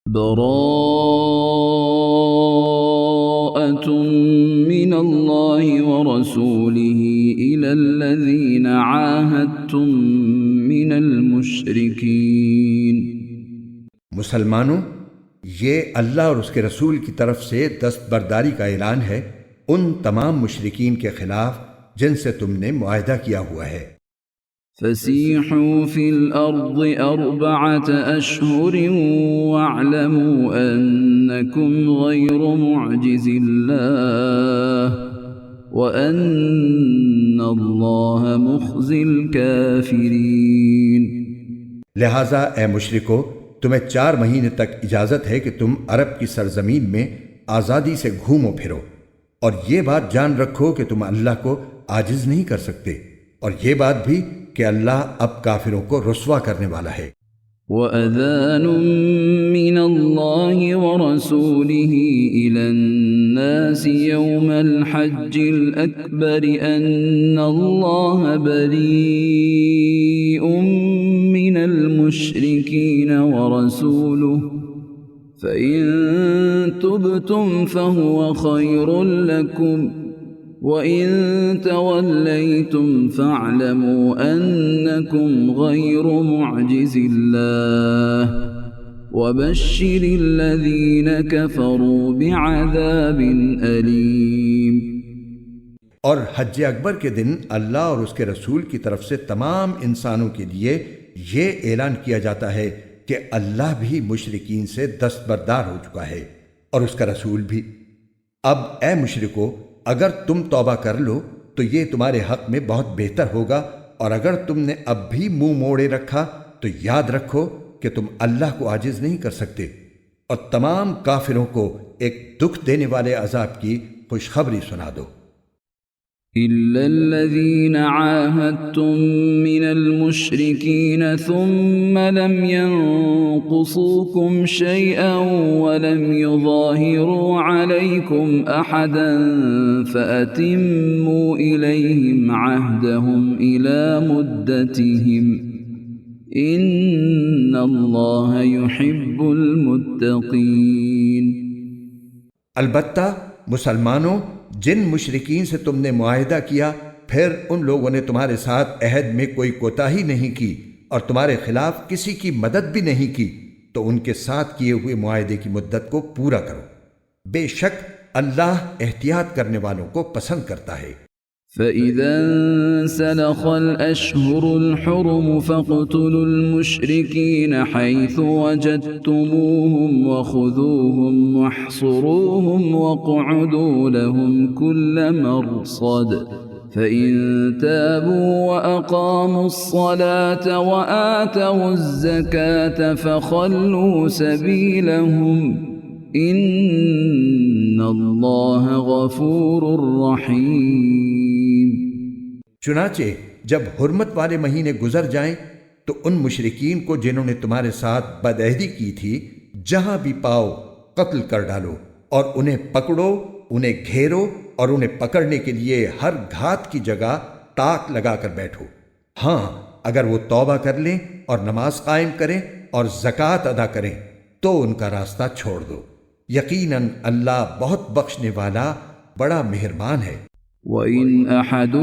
براءة من الله ورسوله إلى الذين عاهدتم من المشركين۔ مسلمانوں، یہ اللہ اور اس کے رسول کی طرف سے دستبرداری کا اعلان ہے ان تمام مشرکین کے خلاف جن سے تم نے معاہدہ کیا ہوا ہے۔ فسیحوا فی الارض 4 اشہر واعلموا انکم غیر معجز اللہ وان اللہ مخزی الکافرین۔ لہٰذا اے مشرکو، تمہیں 4 مہینے تک اجازت ہے کہ تم عرب کی سرزمین میں آزادی سے گھومو پھرو، اور یہ بات جان رکھو کہ تم اللہ کو عاجز نہیں کر سکتے، اور یہ بات بھی کہ اللہ اب کافروں کو رسوا کرنے والا ہے۔ وَأَذَانٌ مِّنَ اللَّهِ وَرَسُولِهِ إِلَى النَّاسِ يَوْمَ الْحَجِّ الْأَكْبَرِ أَنَّ اللَّهَ بَرِيءٌ مِّنَ الْمُشْرِكِينَ وَرَسُولُهُ فَإِن تُبْتُمْ فَهُوَ خَيْرٌ لَّكُمْ وَإِن تَوَلَّيْتُمْ فَاعْلَمُوا أَنَّكُمْ غَيْرُ مُعْجِزِ اللَّهِ وَبَشِّرِ الَّذِينَ كَفَرُوا بِعَذَابٍ أَلِيمٍ۔ اور حج اکبر کے دن اللہ اور اس کے رسول کی طرف سے تمام انسانوں کے لیے یہ اعلان کیا جاتا ہے کہ اللہ بھی مشرکین سے دستبردار ہو چکا ہے اور اس کا رسول بھی۔ اب اے مشرکو، اگر تم توبہ کر لو تو یہ تمہارے حق میں بہت بہتر ہوگا، اور اگر تم نے اب بھی منہ موڑے رکھا تو یاد رکھو کہ تم اللہ کو عاجز نہیں کر سکتے، اور تمام کافروں کو ایک دکھ دینے والے عذاب کی خوشخبری سنا دو۔ إِلَّا الَّذِينَ عَاهَدتُّم مِّنَ الْمُشْرِكِينَ ثُمَّ لَمْ يَنقُصُوكُمْ شَيْئًا وَلَمْ يُظَاهِرُوا عَلَيْكُمْ أَحَدًا فَأَتِمُّوا إِلَيْهِمْ عَهْدَهُمْ إِلَى مُدَّتِهِمْ إِنَّ اللَّهَ يُحِبُّ الْمُتَّقِينَ۔ البتہ مسلمانوں، جن مشرکین سے تم نے معاہدہ کیا پھر ان لوگوں نے تمہارے ساتھ عہد میں کوئی کوتاہی نہیں کی اور تمہارے خلاف کسی کی مدد بھی نہیں کی، تو ان کے ساتھ کیے ہوئے معاہدے کی مدت کو پورا کرو، بے شک اللہ احتیاط کرنے والوں کو پسند کرتا ہے۔ فَإِذَا انسَلَخَ الْأَشْهُرُ الْحُرُمُ فَاقْتُلُوا الْمُشْرِكِينَ حَيْثُ وَجَدتُّمُوهُمْ وَخُذُوهُمْ وَاحْصُرُوهُمْ وَاقْعُدُوا لَهُمْ كُلَّ مَرْصَدٍ فَإِن تَابُوا وَأَقَامُوا الصَّلَاةَ وَآتَوُا الزَّكَاةَ فَخَلُّوا سَبِيلَهُمْ ان اللہ غفور رحیم۔ چنانچہ جب حرمت والے مہینے گزر جائیں تو ان مشرکین کو جنہوں نے تمہارے ساتھ بدعہدی کی تھی جہاں بھی پاؤ قتل کر ڈالو، اور انہیں پکڑو، انہیں گھیرو، اور انہیں پکڑنے کے لیے ہر گھات کی جگہ تاک لگا کر بیٹھو۔ ہاں، اگر وہ توبہ کر لیں اور نماز قائم کریں اور زکوٰۃ ادا کریں تو ان کا راستہ چھوڑ دو، یقیناً اللہ بہت بخشنے والا بڑا مہربان ہے۔ وَإِنْ أَحَدٌ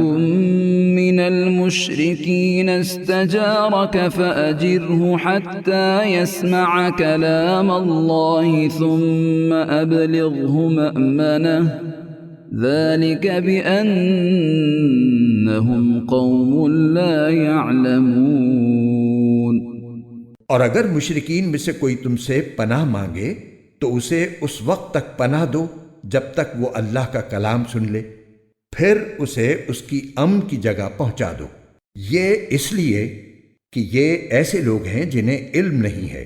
مِّنَ الْمُشْرِكِينَ اسْتَجَارَكَ فَأَجِرْهُ حَتَّى يَسْمَعَ كَلَامَ اللَّهِ ثُمَّ أَبْلِغْهُ مَأْمَنَهُ ذَلِكَ بِأَنَّهُمْ قَوْمٌ لَا يَعْلَمُونَ۔ اور اگر مشرکین میں سے کوئی تم سے پناہ مانگے تو اسے اس وقت تک پناہ دو جب تک وہ اللہ کا کلام سن لے، پھر اسے اس کی امن کی جگہ پہنچا دو، یہ اس لیے کہ یہ ایسے لوگ ہیں جنہیں علم نہیں ہے۔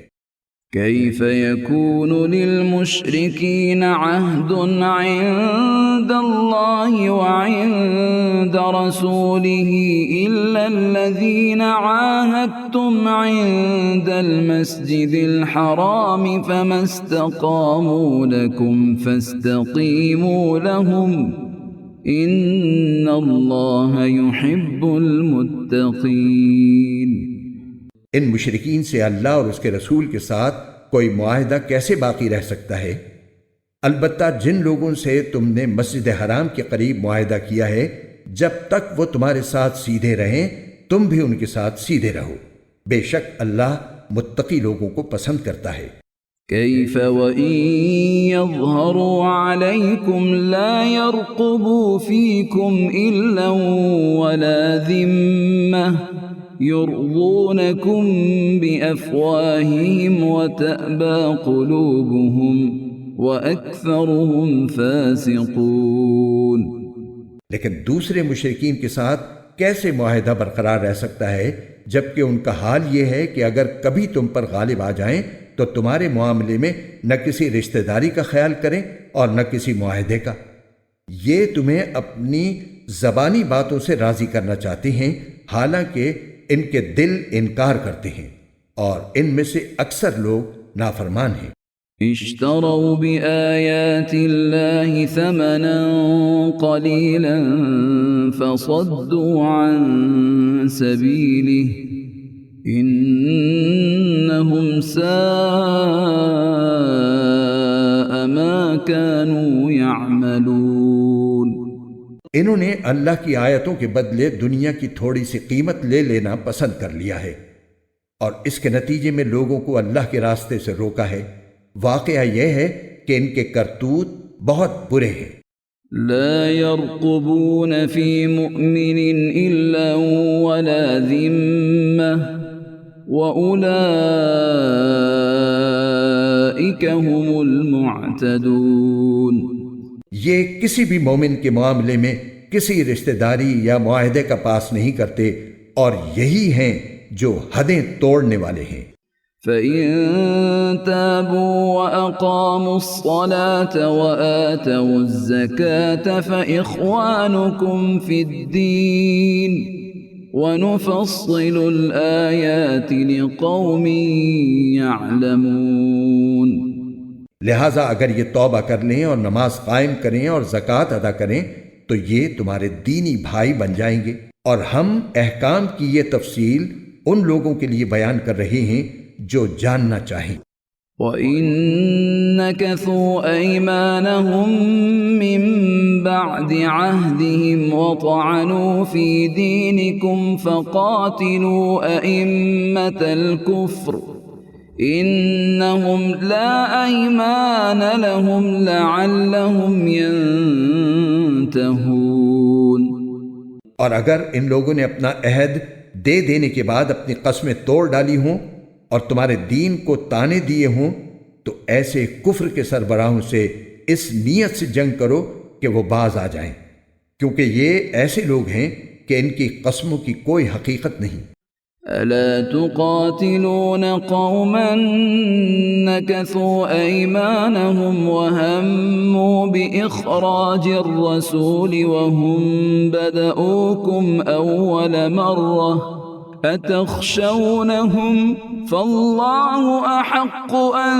كيف يكون للمشركين عهد عند الله وعند رسوله إلا الذين عاهدتم عند المسجد الحرام فما استقاموا لكم فاستقيموا لهم إن الله يحب المتقين۔ ان مشرکین سے اللہ اور اس کے رسول کے ساتھ کوئی معاہدہ کیسے باقی رہ سکتا ہے؟ البتہ جن لوگوں سے تم نے مسجد حرام کے قریب معاہدہ کیا ہے، جب تک وہ تمہارے ساتھ سیدھے رہیں تم بھی ان کے ساتھ سیدھے رہو، بے شک اللہ متقی لوگوں کو پسند کرتا ہے۔ كيف وإن يظهروا عليكم لا يرقبوا فيكم إلا ولا ذمة يرضونكم بأفواههم وتأبى قلوبهم وأكثرهم فاسقون۔ لیکن دوسرے مشرکین کے ساتھ کیسے معاہدہ برقرار رہ سکتا ہے جبکہ ان کا حال یہ ہے کہ اگر کبھی تم پر غالب آ جائیں تو تمہارے معاملے میں نہ کسی رشتہ داری کا خیال کریں اور نہ کسی معاہدے کا۔ یہ تمہیں اپنی زبانی باتوں سے راضی کرنا چاہتے ہیں، حالانکہ ان کے دل انکار کرتے ہیں اور ان میں سے اکثر لوگ نافرمان ہیں۔ اشتروا بآيات الله ثمنا قليلا فصدوا عن سبيله إنهم ساء ما كانوا يعملون۔ انہوں نے اللہ کی آیتوں کے بدلے دنیا کی تھوڑی سی قیمت لے لینا پسند کر لیا ہے اور اس کے نتیجے میں لوگوں کو اللہ کے راستے سے روکا ہے۔ واقعہ یہ ہے کہ ان کے کرتوت بہت برے ہیں۔ لا يرقبون في مؤمن إلا ولا ذمة وأولئك هم المعتدون۔ یہ کسی بھی مومن کے معاملے میں کسی رشتہ داری یا معاہدے کا پاس نہیں کرتے اور یہی ہیں جو حدیں توڑنے والے ہیں۔ فَإِن تَابُوا وَأَقَامُوا الصَّلَاةَ وَآتَوُا الزَّكَاةَ فَإِخْوَانُكُمْ فِي الدِّينِ وَنُفَصِّلُ الْآيَاتِ لِقَوْمٍ يَعْلَمُونَ۔ لہٰذا اگر یہ توبہ کر لیں اور نماز قائم کریں اور زکوٰۃ ادا کریں تو یہ تمہارے دینی بھائی بن جائیں گے، اور ہم احکام کی یہ تفصیل ان لوگوں کے لیے بیان کر رہے ہیں جو جاننا چاہیں۔ وَإِن نَكَثُوا أَيْمَانَهُم مِّن بَعْدِ عَهْدِهِمْ وَطَعَنُوا فِي دِينِكُمْ فَقَاتِلُوا أَئِمَّةَ الْكُفْرِ إِنَّهُمْ لَا أَيْمَانَ لَهُمْ لَعَلَّهُمْ يَنْتَهُونَ۔ اور اگر ان لوگوں نے اپنا عہد دے دینے کے بعد اپنی قسمیں توڑ ڈالی ہوں اور تمہارے دین کو تانے دیے ہوں تو ایسے کفر کے سربراہوں سے اس نیت سے جنگ کرو کہ وہ باز آ جائیں، کیونکہ یہ ایسے لوگ ہیں کہ ان کی قسموں کی کوئی حقیقت نہیں۔ أَلَا تُقَاتِلُونَ قَوْمًا نَكَثُوا أَيْمَانَهُمْ وَهَمُّوا بِإِخْرَاجِ الرَّسُولِ وَهُمْ بَدَؤُوكُمْ أَوَّلَ مَرَّةٍ أَتَخْشَوْنَهُمْ فَاللَّهُ أَحَقُّ أَن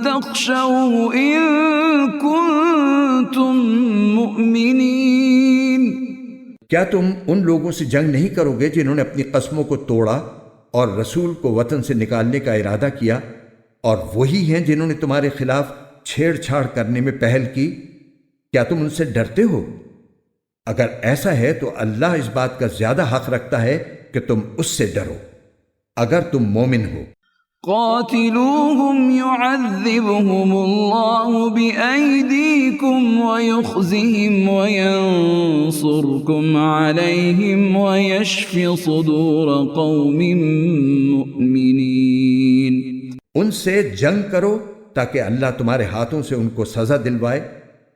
تَخْشَوْهُ إِن كُنتُم مُّؤْمِنِينَ۔ کیا تم ان لوگوں سے جنگ نہیں کرو گے جنہوں نے اپنی قسموں کو توڑا اور رسول کو وطن سے نکالنے کا ارادہ کیا، اور وہی ہیں جنہوں نے تمہارے خلاف چھیڑ چھاڑ کرنے میں پہل کی؟ کیا تم ان سے ڈرتے ہو؟ اگر ایسا ہے تو اللہ اس بات کا زیادہ حق رکھتا ہے کہ تم اس سے ڈرو اگر تم مومن ہو۔ قاتلوهم يعذبهم الله بأيديكم ويخزهم وينصركم عليهم ويشف صدور قوم مؤمنين۔ ان سے جنگ کرو تاکہ اللہ تمہارے ہاتھوں سے ان کو سزا دلوائے،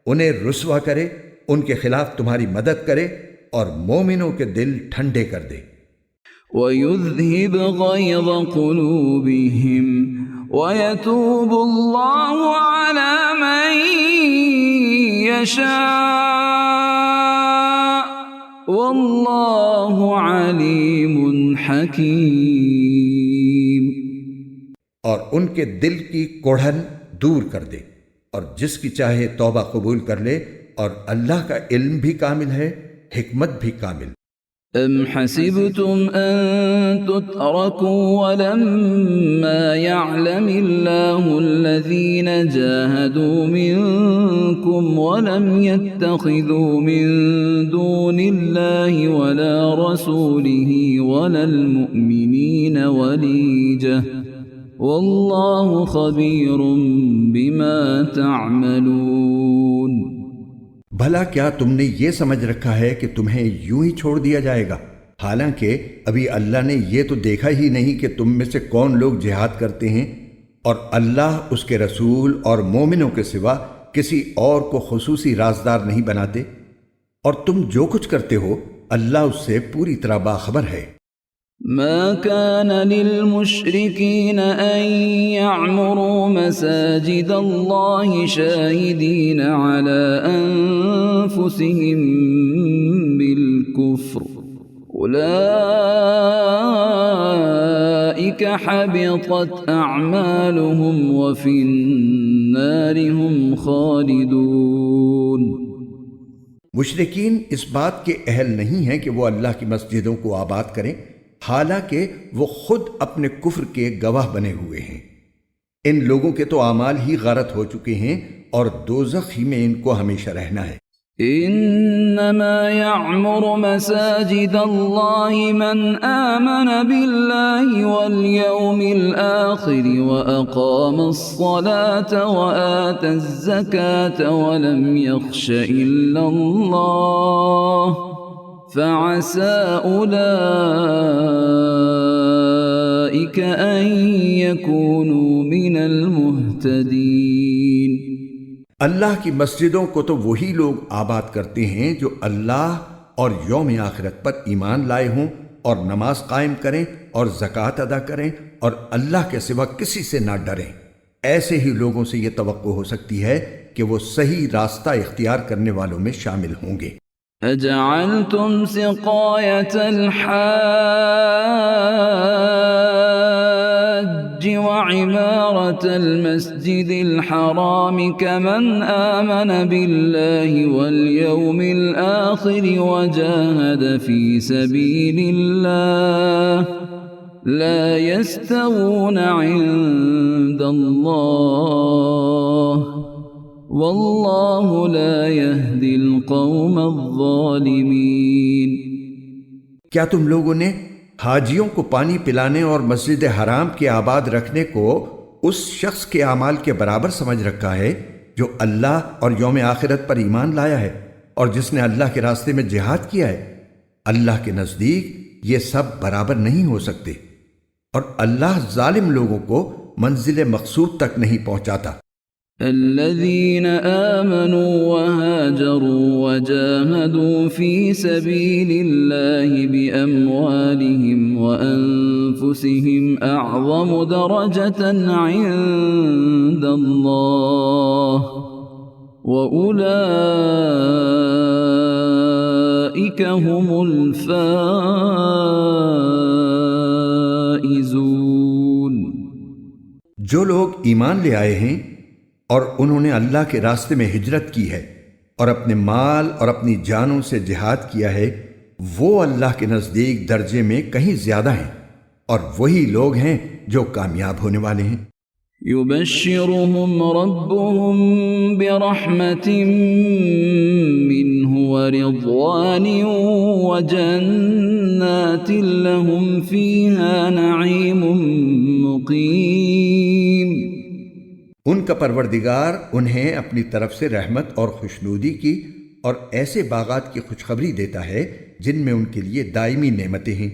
انہیں رسوا کرے، ان کے خلاف تمہاری مدد کرے اور مومنوں کے دل ٹھنڈے کر دے۔ وَيُذْهِبْ غَيْظَ قُلُوبِهِمْ وَيَتُوبُ اللَّهُ عَلَى مَن يَشَاءُ وَاللَّهُ عَلِيمٌ حَكِيمٌ۔ اور ان کے دل کی کوڑھن دور کر دے، اور جس کی چاہے توبہ قبول کر لے، اور اللہ کا علم بھی کامل ہے، حکمت بھی کامل۔ أم حسبتم أن تتركوا ولما يعلم الله الذين جاهدوا منكم ولم يتخذوا من دون الله ولا رسوله ولا المؤمنين وليجة والله خبير بما تعملون۔ بھلا کیا تم نے یہ سمجھ رکھا ہے کہ تمہیں یوں ہی چھوڑ دیا جائے گا، حالانکہ ابھی اللہ نے یہ تو دیکھا ہی نہیں کہ تم میں سے کون لوگ جہاد کرتے ہیں، اور اللہ اس کے رسول اور مومنوں کے سوا کسی اور کو خصوصی رازدار نہیں بناتے، اور تم جو کچھ کرتے ہو اللہ اس سے پوری طرح باخبر ہے۔ ما كان للمشركين أن يعمروا مساجد الله شاهدين على أنفسهم بالكفر أولئك حبطت أعمالهم وفي النار هم خالدون۔ مشرکین اس بات کے اہل نہیں ہیں کہ وہ اللہ کی مسجدوں کو آباد کریں، حالانکہ وہ خود اپنے کفر کے گواہ بنے ہوئے ہیں۔ ان لوگوں کے تو اعمال ہی غارت ہو چکے ہیں اور دوزخ ہی میں ان کو ہمیشہ رہنا ہے۔ انما يعمر مساجد الله من آمن بالله واليوم الآخر وأقام الصلاة وآتى الزكاة ولم يخش إلا الله فعسى أولئك أن يكونوا من المهتدين۔ اللہ کی مسجدوں کو تو وہی لوگ آباد کرتے ہیں جو اللہ اور یوم آخرت پر ایمان لائے ہوں اور نماز قائم کریں اور زکوٰۃ ادا کریں اور اللہ کے سوا کسی سے نہ ڈریں۔ ایسے ہی لوگوں سے یہ توقع ہو سکتی ہے کہ وہ صحیح راستہ اختیار کرنے والوں میں شامل ہوں گے۔ اجعلتم سقاية الحاج وعمارة المسجد الحرام كمن آمن بالله واليوم الآخر وجاهد في سبيل الله لا يستوون عند الله واللہ لا يهدی القوم الظالمین۔ کیا تم لوگوں نے حاجیوں کو پانی پلانے اور مسجد حرام کے آباد رکھنے کو اس شخص کے اعمال کے برابر سمجھ رکھا ہے جو اللہ اور یوم آخرت پر ایمان لایا ہے اور جس نے اللہ کے راستے میں جہاد کیا ہے؟ اللہ کے نزدیک یہ سب برابر نہیں ہو سکتے، اور اللہ ظالم لوگوں کو منزل مقصود تک نہیں پہنچاتا۔ الذين آمنوا وهاجروا وجاهدوا في سبيل الله بأموالهم وأنفسهم أعظم درجة عند الله وأولئك هم الفائزون۔ جو لوگ ایمان لے آئے ہیں اور انہوں نے اللہ کے راستے میں ہجرت کی ہے اور اپنے مال اور اپنی جانوں سے جہاد کیا ہے، وہ اللہ کے نزدیک درجے میں کہیں زیادہ ہیں، اور وہی لوگ ہیں جو کامیاب ہونے والے ہیں۔ يبشرهم ربهم برحمة منه ورضوان وجنات لهم فيها نعيم مقيم۔ ان کا پروردگار انہیں اپنی طرف سے رحمت اور خوشنودی کی اور ایسے باغات کی خوشخبری دیتا ہے جن میں ان کے لیے دائمی نعمتیں ہیں۔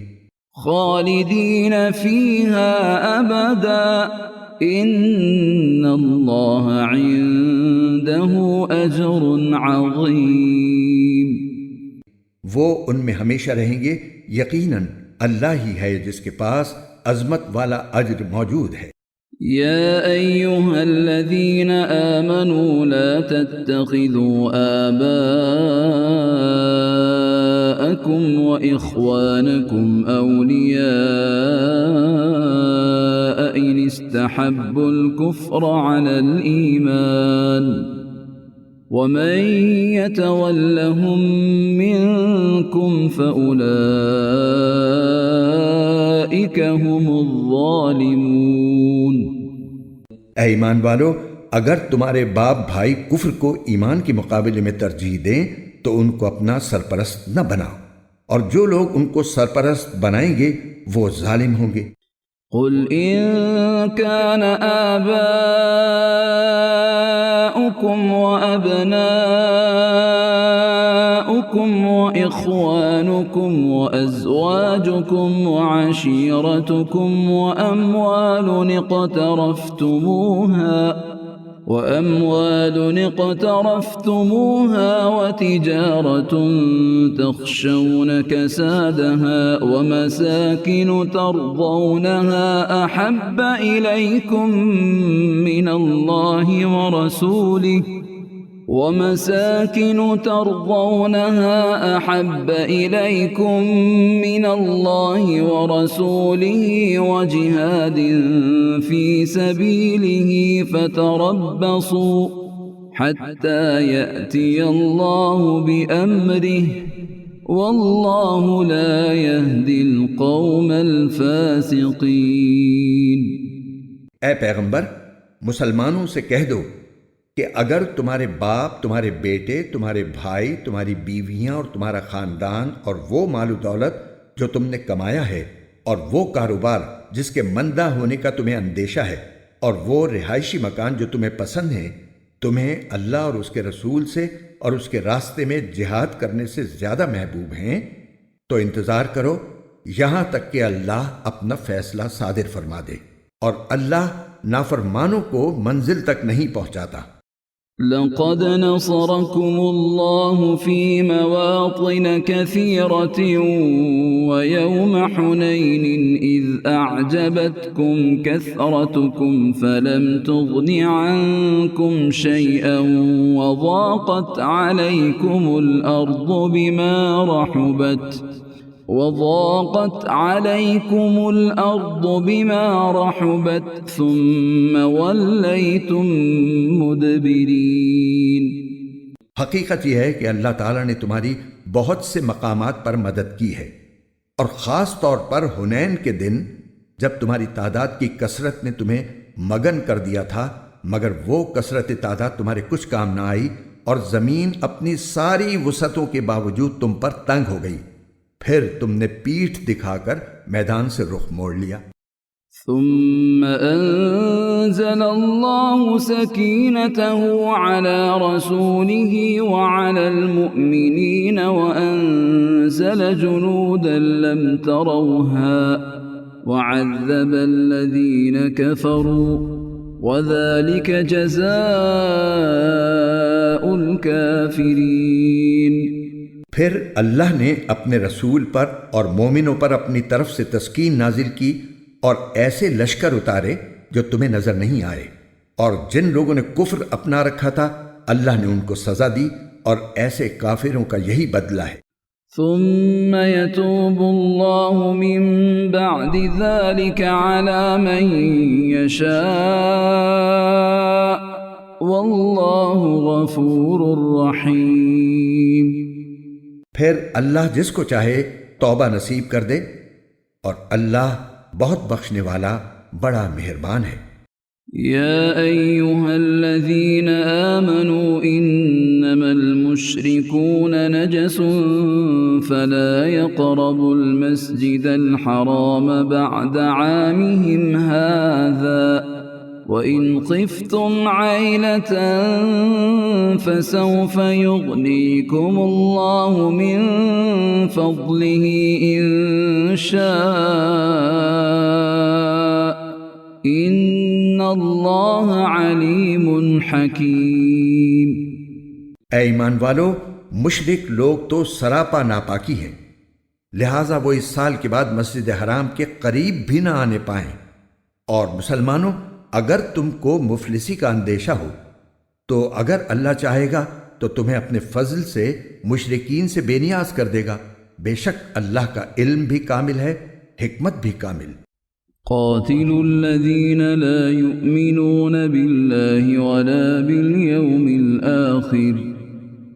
خالدین فیہا ابدا ان اللہ عنده اجر عظیم۔ وہ ان میں ہمیشہ رہیں گے، یقیناً اللہ ہی ہے جس کے پاس عظمت والا اجر موجود ہے۔ يا أيها الذين آمنوا لا تتخذوا آباءكم وإخوانكم أولياء إن إن استحبوا الكفر على الإيمان، ومن يتولهم منكم فإنه منهم۔ اے ومن يتولهم منكم فأولئك هم الظالمون۔ اے ایمان والو، اگر تمہارے باپ بھائی کفر کو ایمان کے مقابلے میں ترجیح دیں تو ان کو اپنا سرپرست نہ بناؤ، اور جو لوگ ان کو سرپرست بنائیں گے وہ ظالم ہوں گے۔ قل إن كان آباؤكم وأبناؤكم وإخوانكم وأزواجكم وعشيرتكم وأموال اقترفتموها وتجارة تخشون كسادها ومساكن ترضونها أحب إليكم من الله ورسوله وجهاد في سبيله فتربصوا حتى يأتي الله بأمره والله لا يهدي القوم الفاسقين۔ اے پیغمبر، مسلمانوں سے کہہ دو کہ اگر تمہارے باپ، تمہارے بیٹے، تمہارے بھائی، تمہاری بیویاں اور تمہارا خاندان اور وہ مال و دولت جو تم نے کمایا ہے، اور وہ کاروبار جس کے مندہ ہونے کا تمہیں اندیشہ ہے، اور وہ رہائشی مکان جو تمہیں پسند ہیں، تمہیں اللہ اور اس کے رسول سے اور اس کے راستے میں جہاد کرنے سے زیادہ محبوب ہیں، تو انتظار کرو یہاں تک کہ اللہ اپنا فیصلہ صادر فرما دے، اور اللہ نافرمانوں کو منزل تک نہیں پہنچاتا۔ لقد نصركم الله في مواطن كثيرة ويوم حنين إذ أعجبتكم كثرتكم فلم تغن عنكم شيئا وضاقت عليكم الأرض بما رحبت ثم وليتم مدبرين۔ حقیقت یہ ہے کہ اللہ تعالیٰ نے تمہاری بہت سے مقامات پر مدد کی ہے، اور خاص طور پر حنین کے دن جب تمہاری تعداد کی کثرت نے تمہیں مگن کر دیا تھا، مگر وہ کثرت تعداد تمہارے کچھ کام نہ آئی، اور زمین اپنی ساری وسعتوں کے باوجود تم پر تنگ ہو گئی، پھر تم نے پیٹھ دکھا کر میدان سے رخ موڑ لیا۔ ثم أنزل الله سكينته على رسوله وعلى المؤمنين وأنزل جنودا لم تروها وعذب الذين كفروا وذلك جزاء الكافرين۔ پھر اللہ نے اپنے رسول پر اور مومنوں پر اپنی طرف سے تسکین نازل کی اور ایسے لشکر اتارے جو تمہیں نظر نہیں آئے، اور جن لوگوں نے کفر اپنا رکھا تھا اللہ نے ان کو سزا دی، اور ایسے کافروں کا یہی بدلہ ہے۔ ثم يتوب الله من بعد ذلك على من يشاء والله غفور رحيم۔ پھر اللہ جس کو چاہے توبہ نصیب کر دے، اور اللہ بہت بخشنے والا بڑا مہربان ہے۔ يا أيها الذين آمنوا إنما المشركون نجس فلا يقربوا المسجد الحرام بعد عامهم هذا وإن خفتم عيلة فسوف يغنيكم الله من فضله إن شاء إن اللہ علیم حکیم۔ اے ایمان والو، مشرک لوگ تو سراپا ناپاکی ہیں، لہٰذا وہ اس سال کے بعد مسجد حرام کے قریب بھی نہ آنے پائیں، اور مسلمانوں اگر تم کو مفلسی کا اندیشہ ہو تو اگر اللہ چاہے گا تو تمہیں اپنے فضل سے مشرکین سے بے نیاز کر دے گا، بے شک اللہ کا علم بھی کامل ہے، حکمت بھی کامل۔ قاتلوا الذين لا يؤمنون بالله ولا باليوم الآخر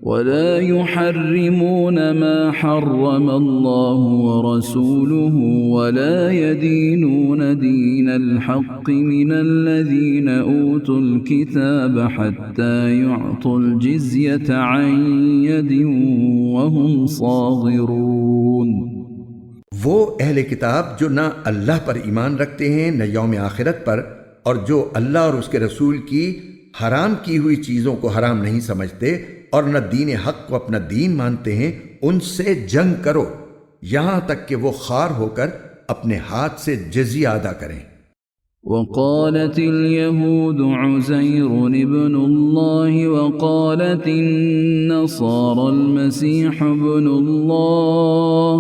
ولا يحرمون ما حرم الله ورسوله ولا يدينون دين الحق من الذين أوتوا الكتاب حتى يعطوا الجزية عن يد وهم صاغرون۔ وہ اہل کتاب جو نہ اللہ پر ایمان رکھتے ہیں نہ یوم آخرت پر، اور جو اللہ اور اس کے رسول کی حرام کی ہوئی چیزوں کو حرام نہیں سمجھتے اور نہ دین حق کو اپنا دین مانتے ہیں، ان سے جنگ کرو یہاں تک کہ وہ خوار ہو کر اپنے ہاتھ سے جزیہ ادا کریں۔ وقالت اليهود عزير ابن الله وقالت النصارى المسيح ابن الله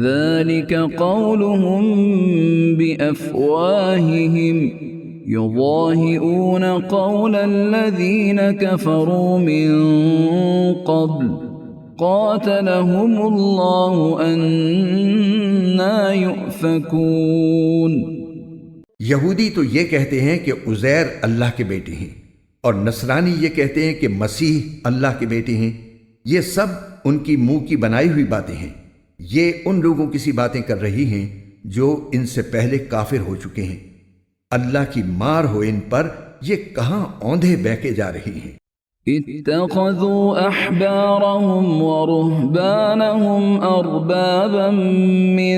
ذلك قولهم بأفواههم يضاهئون قول الذين كفروا من قبل قاتلهم الله أنى يؤفكون۔ یہودی تو یہ کہتے ہیں کہ عزیر اللہ کے بیٹے ہیں، اور نصرانی یہ کہتے ہیں کہ مسیح اللہ کے بیٹے ہیں۔ یہ سب ان کی منہ کی بنائی ہوئی باتیں ہیں۔ یہ ان لوگوں کی سی باتیں کر رہی ہیں جو ان سے پہلے کافر ہو چکے ہیں۔ اللہ کی مار ہو ان پر، یہ کہاں اوندھے بہکے جا رہی ہیں۔ اتخذوا احبارهم ورهبانهم اربابا من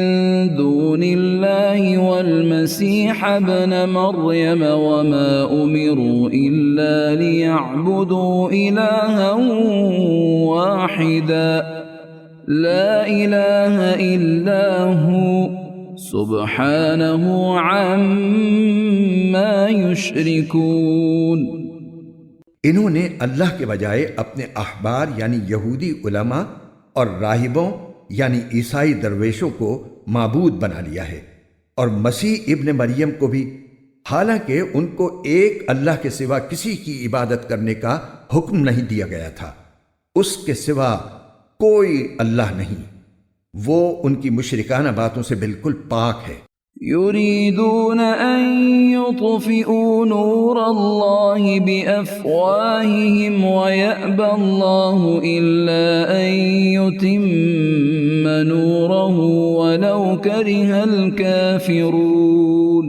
دون الله والمسيح ابن مريم وما امروا الا ليعبدوا الها واحدا لا اله الا هو سبحانه عما يشركون۔ انہوں نے اللہ کے بجائے اپنے احبار یعنی یہودی علماء اور راہبوں یعنی عیسائی درویشوں کو معبود بنا لیا ہے، اور مسیح ابن مریم کو بھی، حالانکہ ان کو ایک اللہ کے سوا کسی کی عبادت کرنے کا حکم نہیں دیا گیا تھا۔ اس کے سوا کوئی اللہ نہیں، وہ ان کی مشرکانہ باتوں سے بالکل پاک ہے۔ يريدون أن يطفئوا نور الله بأفواههم ويأبى الله إلا أن يتم نوره ولو كره الكافرون۔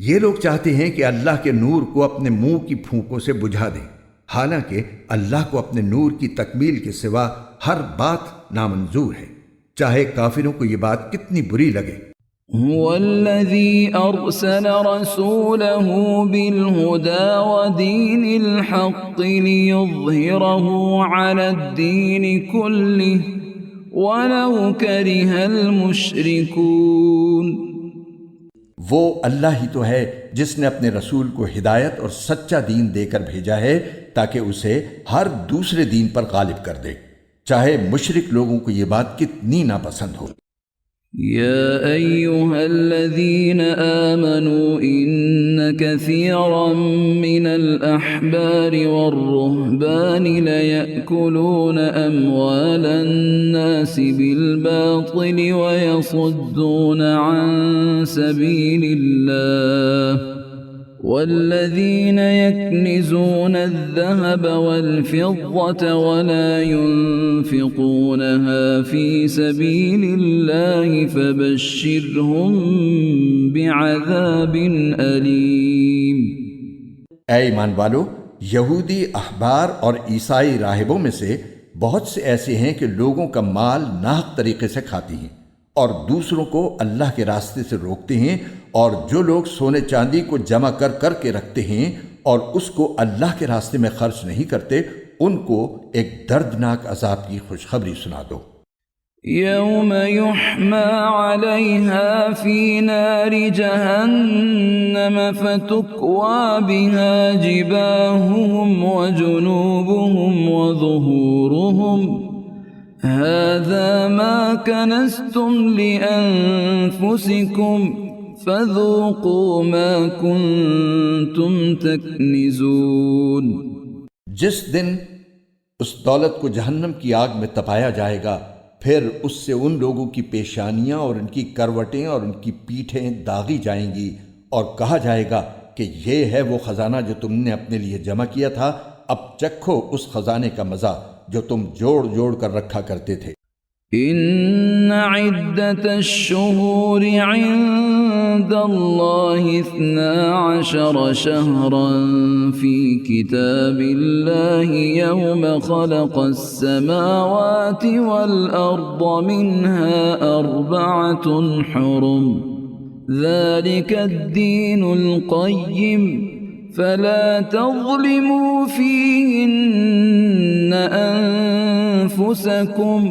یہ لوگ چاہتے ہیں کہ اللہ کے نور کو اپنے منہ کی پھونکوں سے بجھا دیں، حالانکہ اللہ کو اپنے نور کی تکمیل کے سوا ہر بات نامنظور ہے، چاہے کافروں کو یہ بات کتنی بری لگے۔ هو الذي أرسل رسوله بالهدى ودين الحق ليظهره على الدين كله ولو كره المشركون۔ وہ اللہ ہی تو ہے جس نے اپنے رسول کو ہدایت اور سچا دین دے کر بھیجا ہے تاکہ اسے ہر دوسرے دین پر غالب کر دے، چاہے مشرک لوگوں کو یہ بات کتنی ناپسند ہو۔ يا أيها الذين آمنوا إن كثيرا من الأحبار والرهبان ليأكلون أموال الناس بالباطل ويصدون عن سبيل الله والذين يكنزون الذهب والفضة ولا ينفقونها في سبيل الله فبشرهم بعذاب أليم۔ اے ایمان والو، یہودی احبار اور عیسائی راہبوں میں سے بہت سے ایسے ہیں کہ لوگوں کا مال ناحق طریقے سے کھاتی ہیں اور دوسروں کو اللہ کے راستے سے روکتے ہیں، اور جو لوگ سونے چاندی کو جمع کر کر کے رکھتے ہیں اور اس کو اللہ کے راستے میں خرچ نہیں کرتے، ان کو ایک دردناک عذاب کی خوشخبری سنا دو۔ يوم يحمى عليها في نار جهنم فتكوى بها جباههم وجنوبهم وظهورهم هذا ما كنزتم لأنفسكم فذوقوا ما كنتم تكنزون۔ جس دن اس دولت کو جہنم کی آگ میں تپایا جائے گا پھر اس سے ان لوگوں کی پیشانیاں اور ان کی کروٹیں اور ان کی پیٹھیں داغی جائیں گی، اور کہا جائے گا کہ یہ ہے وہ خزانہ جو تم نے اپنے لیے جمع کیا تھا، اب چکھو اس خزانے کا مزہ جو تم جوڑ جوڑ کر رکھا کرتے تھے۔ إن عدة الشهور عند الله 12 شهرا في كتاب الله يوم خلق السماوات والأرض منها 4 حرم ذلك الدين القيم فلا تظلموا فيهن أنفسكم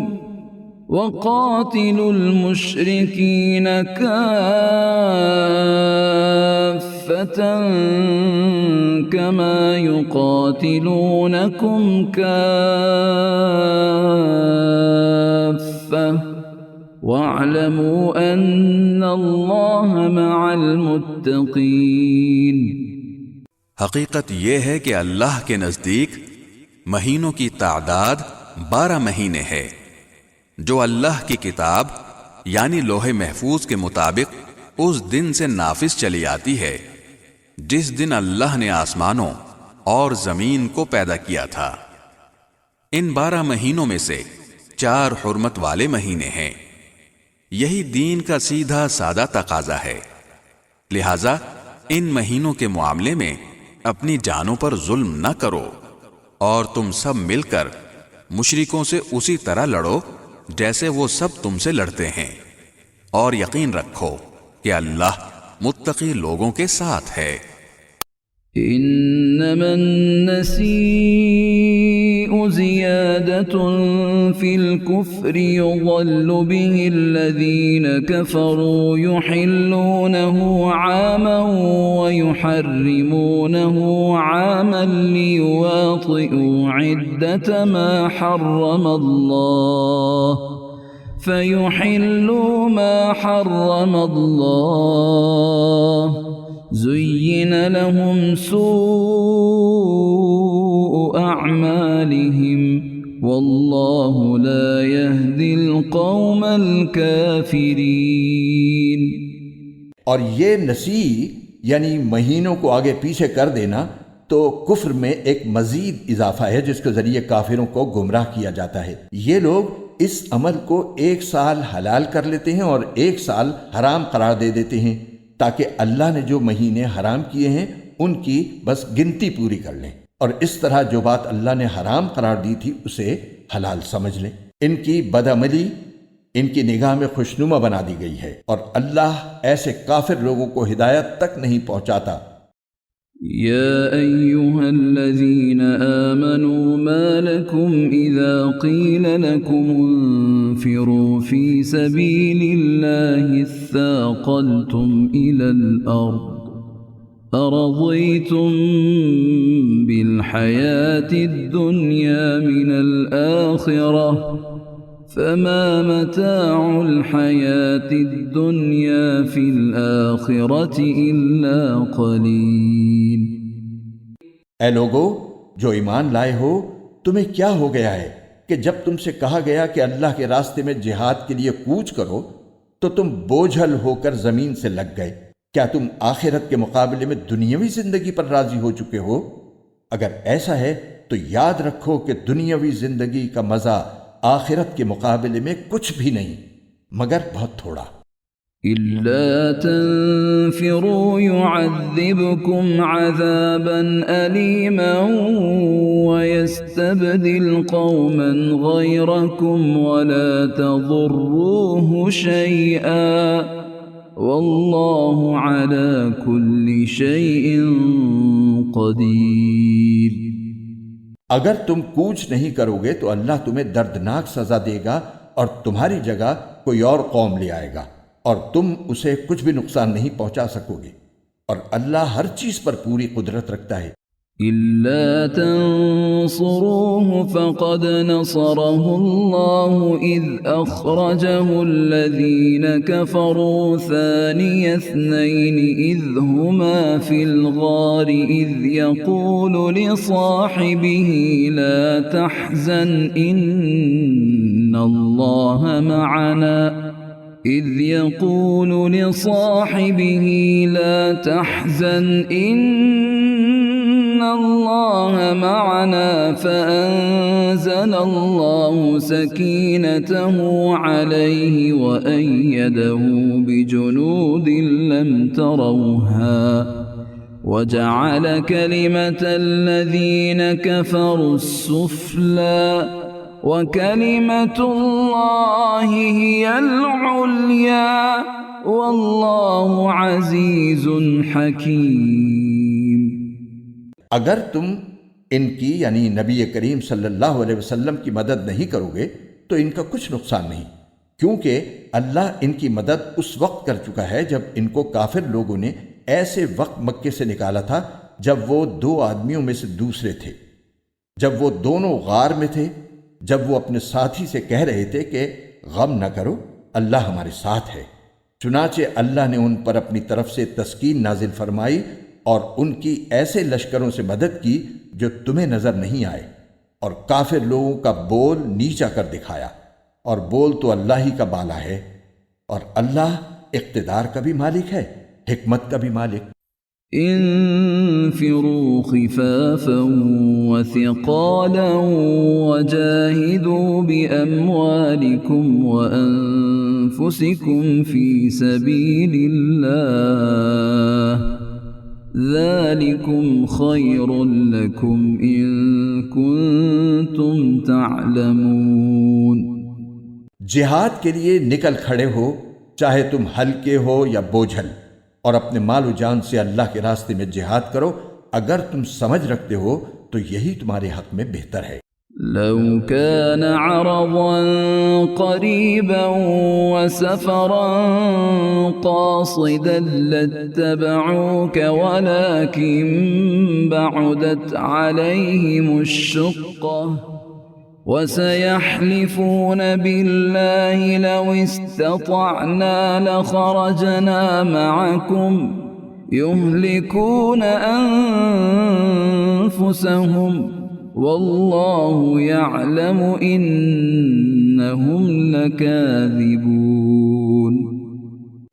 وقاتلوا المشركين كافة كما يقاتلونكم كافة واعلموا أن الله مع المتقين۔ حقیقت یہ ہے کہ اللہ کے نزدیک مہینوں کی تعداد 12 مہینے ہے، جو اللہ کی کتاب یعنی لوح محفوظ کے مطابق اس دن سے نافذ چلی آتی ہے جس دن اللہ نے آسمانوں اور زمین کو پیدا کیا تھا۔ ان 12 مہینوں میں سے 4 حرمت والے مہینے ہیں۔ یہی دین کا سیدھا سادہ تقاضا ہے، لہذا ان مہینوں کے معاملے میں اپنی جانوں پر ظلم نہ کرو، اور تم سب مل کر مشرکوں سے اسی طرح لڑو جیسے وہ سب تم سے لڑتے ہیں، اور یقین رکھو کہ اللہ متقی لوگوں کے ساتھ ہے۔ إنما النسيء زيادة في الكفر يضل به الذين كفروا يحلونه عاما ويحرمونه عاما ليواطئوا عدة ما حرم الله فيحلوا ما حرم الله زين لهم سوء أعمالهم والله لا يهدي القوم الكافرين۔ اور یہ نسی یعنی مہینوں کو آگے پیچھے کر دینا تو کفر میں ایک مزید اضافہ ہے جس کے ذریعے کافروں کو گمراہ کیا جاتا ہے۔ یہ لوگ اس عمل کو 1 سال حلال کر لیتے ہیں اور 1 سال حرام قرار دے دیتے ہیں تاکہ اللہ نے جو مہینے حرام کیے ہیں ان کی بس گنتی پوری کر لیں، اور اس طرح جو بات اللہ نے حرام قرار دی تھی اسے حلال سمجھ لیں۔ ان کی بدعملی ان کی نگاہ میں خوشنما بنا دی گئی ہے، اور اللہ ایسے کافر لوگوں کو ہدایت تک نہیں پہنچاتا۔ يا أيها الذين آمنوا ما لكم إذا قيل لكم انفروا في سبيل الله اثاقلتم إلى الأرض أرضيتم بالحياة الدنيا من الآخرة فما متاع الحياة الدنيا في الآخرة إلا قليل۔ اے لوگو جو ایمان لائے ہو، تمہیں کیا ہو گیا ہے کہ جب تم سے کہا گیا کہ اللہ کے راستے میں جہاد کے لیے کوچ کرو تو تم بوجھل ہو کر زمین سے لگ گئے؟ کیا تم آخرت کے مقابلے میں دنیاوی زندگی پر راضی ہو چکے ہو؟ اگر ایسا ہے تو یاد رکھو کہ دنیاوی زندگی کا مزہ آخرت کے مقابلے میں کچھ بھی نہیں مگر بہت تھوڑا۔ إلا تنفروا يعذبكم عذابا أليما ويستبدل قوما غيركم ولا تضروه شيئا والله على كل شيء قدير۔ اگر تم کوچ نہیں کرو گے تو اللہ تمہیں دردناک سزا دے گا اور تمہاری جگہ کوئی اور قوم لے آئے گا، اور تم اسے کچھ بھی نقصان نہیں پہنچا سکو گے، اور اللہ ہر چیز پر پوری قدرت رکھتا ہے۔ إلا تنصروه فقد نصره الله إذ أخرجه الذين كفروا ثاني اثنين إذ هما في الغار إذ يقول لصاحبه لا تحزن إن الله معنا فأنزل الله سكينته عليه وأيده بجنود لم تروها وجعل كلمة الذين كفروا السفلى وكلمة الله هي العليا والله عزيز حكيم. اگر تم ان کی یعنی نبی کریم صلی اللہ علیہ وسلم کی مدد نہیں کرو گے تو ان کا کچھ نقصان نہیں، کیونکہ اللہ ان کی مدد اس وقت کر چکا ہے جب ان کو کافر لوگوں نے ایسے وقت مکے سے نکالا تھا جب وہ دو آدمیوں میں سے دوسرے تھے، جب وہ دونوں غار میں تھے، جب وہ اپنے ساتھی سے کہہ رہے تھے کہ غم نہ کرو، اللہ ہمارے ساتھ ہے. چنانچہ اللہ نے ان پر اپنی طرف سے تسکین نازل فرمائی اور ان کی ایسے لشکروں سے مدد کی جو تمہیں نظر نہیں آئے، اور کافر لوگوں کا بول نیچا کر دکھایا، اور بول تو اللہ ہی کا بالا ہے، اور اللہ اقتدار کا بھی مالک ہے، حکمت کا بھی مالک. انفروا خفافا وثقالا وجاهدوا بأموالكم وأنفسكم في سبيل الله ذلكم خير لكم إن كنتم تعلمون. جہاد کے لیے نکل کھڑے ہو، چاہے تم ہلکے ہو یا بوجھل، اور اپنے مال و جان سے اللہ کے راستے میں جہاد کرو اگر تم سمجھ رکھتے ہو تو یہی تمہارے حق میں بہتر ہے. لو كان عرضا قريبا وسفرا قاصدا لاتبعوك ولكن بعدت عليهم الشقة وسيحلفون بالله لو استطعنا لخرجنا معكم يهلكون أنفسهم والله يعلم إنهم لكاذبون.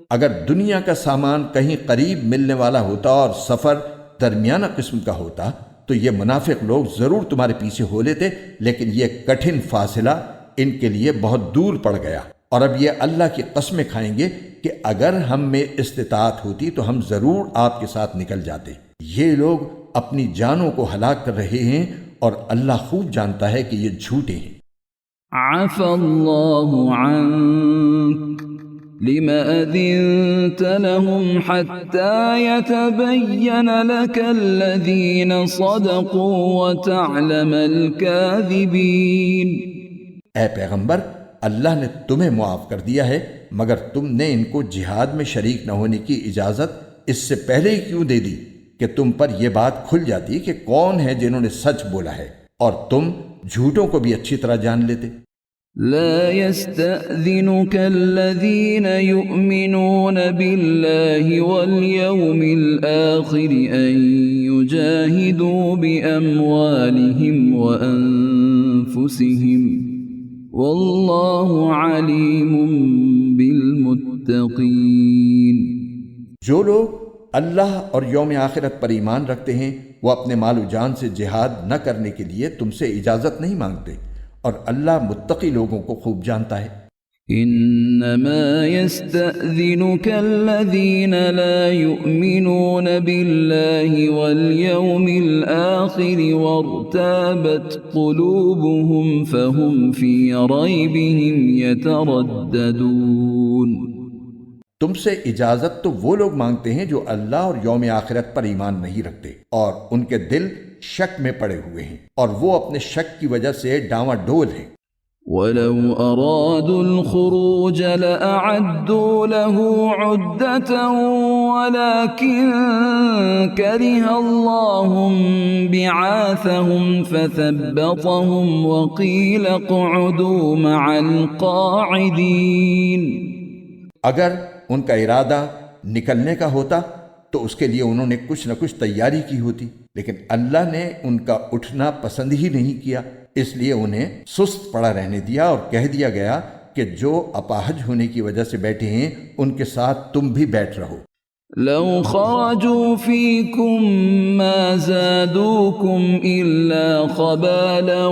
اگر دنیا کا سامان کہیں قریب ملنے والا ہوتا اور سفر درمیانہ قسم کا ہوتا تو یہ منافق لوگ ضرور تمہارے پیچھے ہو لیتے، لیکن یہ کٹھن فاصلہ ان کے لیے بہت دور پڑ گیا، اور اب یہ اللہ کی قسمیں کھائیں گے کہ اگر ہم میں استطاعت ہوتی تو ہم ضرور آپ کے ساتھ نکل جاتے. یہ لوگ اپنی جانوں کو ہلاک کر رہے ہیں اور اللہ خوب جانتا ہے کہ یہ جھوٹے ہیں. عفا اللہ عنک لما أذنت لهم حتى يتبين لك الذين صدقوا وتعلم الكاذبين. اے پیغمبر، اللہ نے تمہیں معاف کر دیا ہے، مگر تم نے ان کو جہاد میں شریک نہ ہونے کی اجازت اس سے پہلے ہی کیوں دے دی کہ تم پر یہ بات کھل جاتی کہ کون ہے جنہوں نے سچ بولا ہے، اور تم جھوٹوں کو بھی اچھی طرح جان لیتے. لا يستأذنك الذين يؤمنون بالله واليوم الآخر أن يجاهدوا بأموالهم وأنفسهم والله عليم بالمتقين. جو لوگ اللہ اور یوم آخرت پر ایمان رکھتے ہیں وہ اپنے مال و جان سے جہاد نہ کرنے کے لیے تم سے اجازت نہیں مانگتے، اور اللہ متقی لوگوں کو خوب جانتا ہے. انما يستأذنك الذين لا يؤمنون بالله واليوم الآخر وارتابت قلوبهم فهم في ريبهم يترددون. تم سے اجازت تو وہ لوگ مانگتے ہیں جو اللہ اور یوم آخرت پر ایمان نہیں رکھتے اور ان کے دل شک میں پڑے ہوئے ہیں، اور وہ اپنے شک کی وجہ سے ڈاواں ڈول ہیں. وَلَوْ أَرَادُوا الْخُرُوجَ لَأَعَدُّوا لَهُ عُدَّةً وَلَكِنْ كَرِهَ اللَّهُ بعاثهم فثبطهم وقيل اقعدوا مع القاعدين. اگر ان کا ارادہ نکلنے کا ہوتا تو اس کے لیے انہوں نے کچھ نہ کچھ تیاری کی ہوتی، لیکن اللہ نے ان کا اٹھنا پسند ہی نہیں کیا، اس لیے انہیں سست پڑا رہنے دیا اور کہہ دیا گیا کہ جو اپاہج ہونے کی وجہ سے بیٹھے ہیں ان کے ساتھ تم بھی بیٹھ رہو. لو خرجوا فيكم ما زادوكم إلا خبالا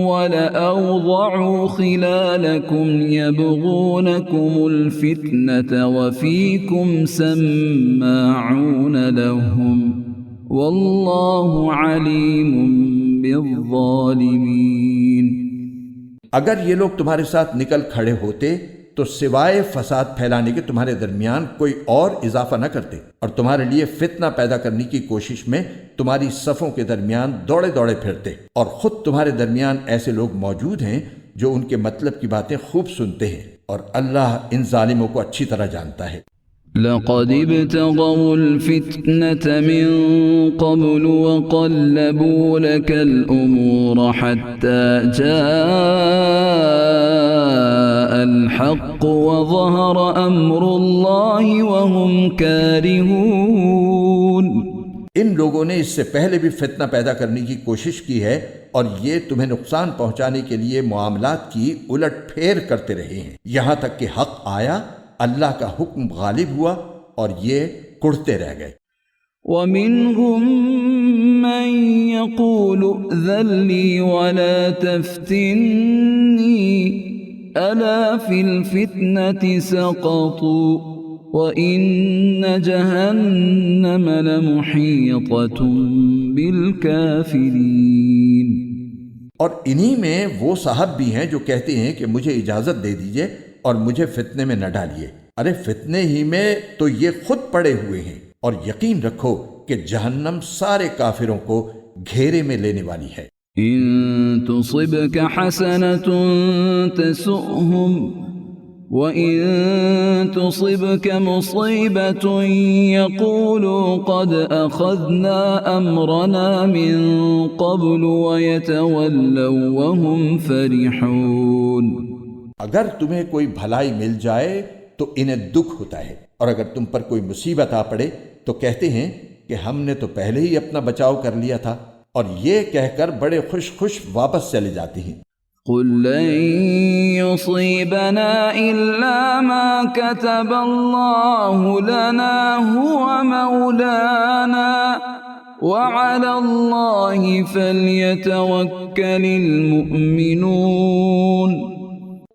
ولأوضعوا خلالكم يبغونكم الفتنة وفيكم سماعون لهم والله عليم بالظالمين. اگر یہ لوگ تمہارے ساتھ نکل کھڑے ہوتے تو سوائے فساد پھیلانے کے تمہارے درمیان کوئی اور اضافہ نہ کرتے، اور تمہارے لیے فتنہ پیدا کرنے کی کوشش میں تمہاری صفوں کے درمیان دوڑے دوڑے پھرتے، اور خود تمہارے درمیان ایسے لوگ موجود ہیں جو ان کے مطلب کی باتیں خوب سنتے ہیں، اور اللہ ان ظالموں کو اچھی طرح جانتا ہے. لقد ابتغوا الفتنة من قبل وقلبوا لك الأمور حتى جاء الحق وظهر أمر الله وهم كارهون. ان لوگوں نے اس سے پہلے بھی فتنہ پیدا کرنے کی کوشش کی ہے، اور یہ تمہیں نقصان پہنچانے کے لیے معاملات کی الٹ پھیر کرتے رہے ہیں، یہاں تک کہ حق آیا، اللہ کا حکم غالب ہوا اور یہ کڑتے رہ گئے. وَمِنْهُمْ مَنْ يَقُولُ ائْذَنْ لِي وَلَا تَفْتِنِّي أَلَا فِي الْفِتْنَةِ سَقَطُوا وَإِنَّ جَهَنَّمَ لَمُحِيطَةٌ بِالْكَافِرِينَ. اور انہی میں وہ صاحب بھی ہیں جو کہتے ہیں کہ مجھے اجازت دے دیجئے اور مجھے فتنے میں نہ ڈالیے. ارے فتنے ہی میں تو یہ خود پڑے ہوئے ہیں، اور یقین رکھو کہ جہنم سارے کافروں کو گھیرے میں لینے والی ہے. إن تصبك حسنة تسؤهم وإن تصبك مصيبة يقولوا قد أخذنا أمرنا من قبل ويتولوا وهم فرحون. اگر تمہیں کوئی بھلائی مل جائے تو انہیں دکھ ہوتا ہے، اور اگر تم پر کوئی مصیبت آ پڑے تو کہتے ہیں کہ ہم نے تو پہلے ہی اپنا بچاؤ کر لیا تھا، اور یہ کہہ کر بڑے خوش خوش واپس چلے جاتے ہیں. قل لن يصيبنا إلا ما كتب الله لنا هو مولانا وعلى الله فليتوكل المؤمنون.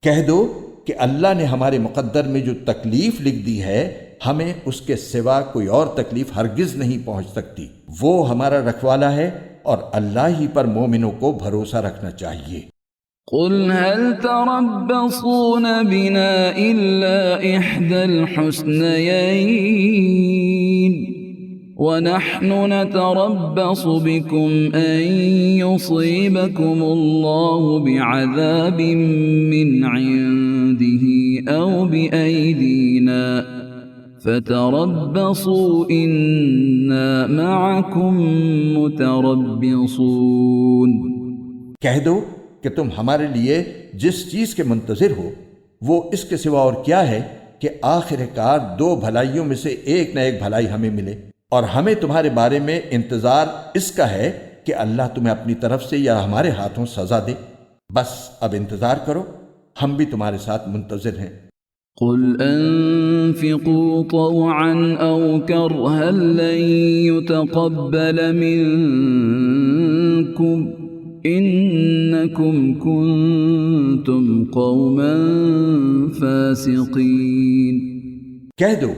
کہہ دو کہ اللہ نے ہمارے مقدر میں جو تکلیف لکھ دی ہے، ہمیں اس کے سوا کوئی اور تکلیف ہرگز نہیں پہنچ سکتی. وہ ہمارا رکھوالا ہے، اور اللہ ہی پر مومنوں کو بھروسہ رکھنا چاہیے. قل هل تربصون بنا إلا إحدى الحسنيين ونحن نتربص بكم أن يصيبكم الله بعذاب من عنده أو بأيدينا فتربصوا إنا معكم متربصون. کہہ دو کہ تم ہمارے لیے جس چیز کے منتظر ہو وہ اس کے سوا اور کیا ہے کہ آخر کار دو بھلائیوں میں سے ایک نہ ایک بھلائی ہمیں ملے، اور ہمیں تمہارے بارے میں انتظار اس کا ہے کہ اللہ تمہیں اپنی طرف سے یا ہمارے ہاتھوں سزا دے. بس اب انتظار کرو، ہم بھی تمہارے ساتھ منتظر ہیں. قل انفقوا طوعا او كرها لن يتقبل منكم انکم کنتم قوما فاسقین. کہہ دو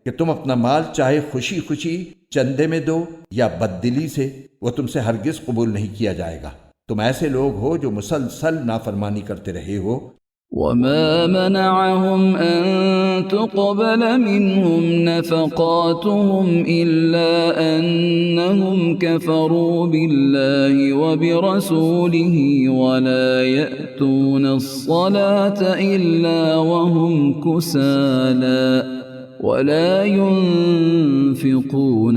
کہ تم اپنا مال چاہے خوشی خوشی چندے میں دو یا بددلی سے، وہ تم سے ہرگز قبول نہیں کیا جائے گا. تم ایسے لوگ ہو جو مسلسل نافرمانی کرتے رہے ہو. وما منعهم أن تقبل منهم نفقاتهم إلا أنهم كفروا بالله وبرسوله ولا يأتون الصلاة إلا وهم كسالى ولا ينفقون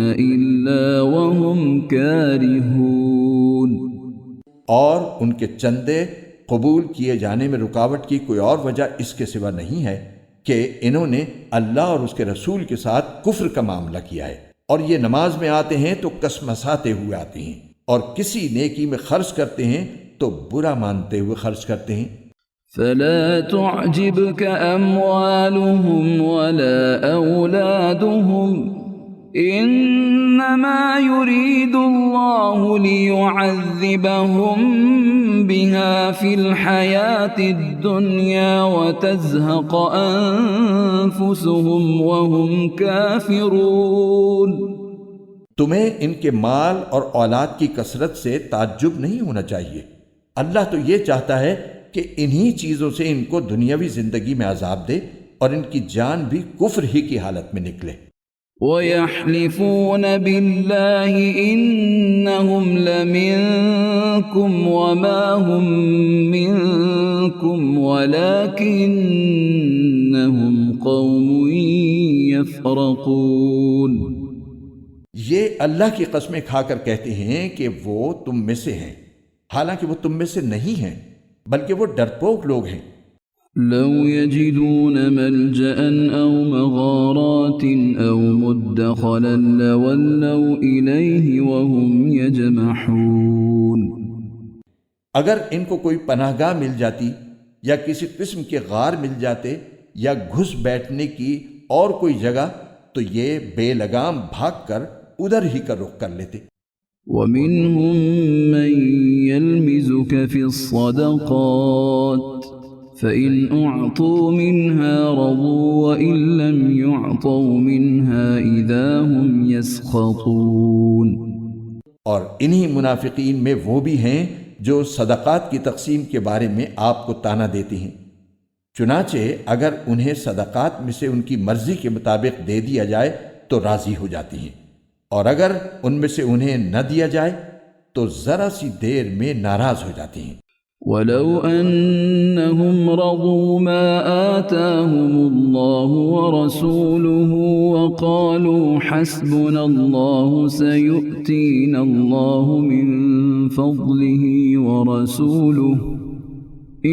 إلا وهم كارهون. اور ان کے چندے قبول کیے جانے میں رکاوٹ کی کوئی اور وجہ اس کے سوا نہیں ہے کہ انہوں نے اللہ اور اس کے رسول کے ساتھ کفر کا معاملہ کیا ہے، اور یہ نماز میں آتے ہیں تو کسمساتے ہوئے آتے ہیں، اور کسی نیکی میں خرچ کرتے ہیں تو برا مانتے ہوئے خرچ کرتے ہیں. فلا تعجبك أموالهم ولا أولادهم إنما يريد الله ليعذبهم بها في الحياة الدنيا وتزهق أنفسهم وهم كافرون. تمہیں ان کے مال اور اولاد کی کثرت سے تعجب نہیں ہونا چاہیے. اللہ تو یہ چاہتا ہے کہ انہی چیزوں سے ان کو دنیاوی زندگی میں عذاب دے اور ان کی جان بھی کفر ہی کی حالت میں نکلے. وَيَحْلِفُونَ بِاللَّهِ إِنَّهُمْ لَمِنكُمْ وَمَا هُمْ مِنكُمْ وَلَكِنَّهُمْ قَوْمٌ يَفْرَقُونَ. یہ اللہ کی قسمیں کھا کر کہتے ہیں کہ وہ تم میں سے ہیں، حالانکہ وہ تم میں سے نہیں ہیں بلکہ وہ ڈرپوک لوگ ہیں. لو يجدون ملجأ أو مغارات أو مدخلا لولوا إليه وهم يجمحون. اگر ان کو کوئی پناہ گاہ مل جاتی یا کسی قسم کے غار مل جاتے یا گھس بیٹھنے کی اور کوئی جگہ تو یہ بے لگام بھاگ کر ادھر ہی کا رخ کر لیتے. ومنهم من يلمزك في الصدقات فإن أعطوا منها رضوا وإن لم يعطوا منها إذا هم يسخطون. اور انہی منافقین میں وہ بھی ہیں جو صدقات کی تقسیم کے بارے میں آپ کو طعنہ دیتے ہیں، چنانچہ اگر انہیں صدقات میں سے ان کی مرضی کے مطابق دے دیا جائے تو راضی ہو جاتی ہیں، اور اگر ان میں سے انہیں نہ دیا جائے تو ذرا سی دیر میں ناراض ہو جاتی ہیں. وَلَوْ أَنَّهُمْ رَضُوا مَا آتَاهُمُ اللَّهُ وَرَسُولُهُ وَقَالُوا حَسْبُنَا اللَّهُ سَيُؤْتِينَا اللَّهُ مِنْ فَضْلِهِ وَرَسُولُهُ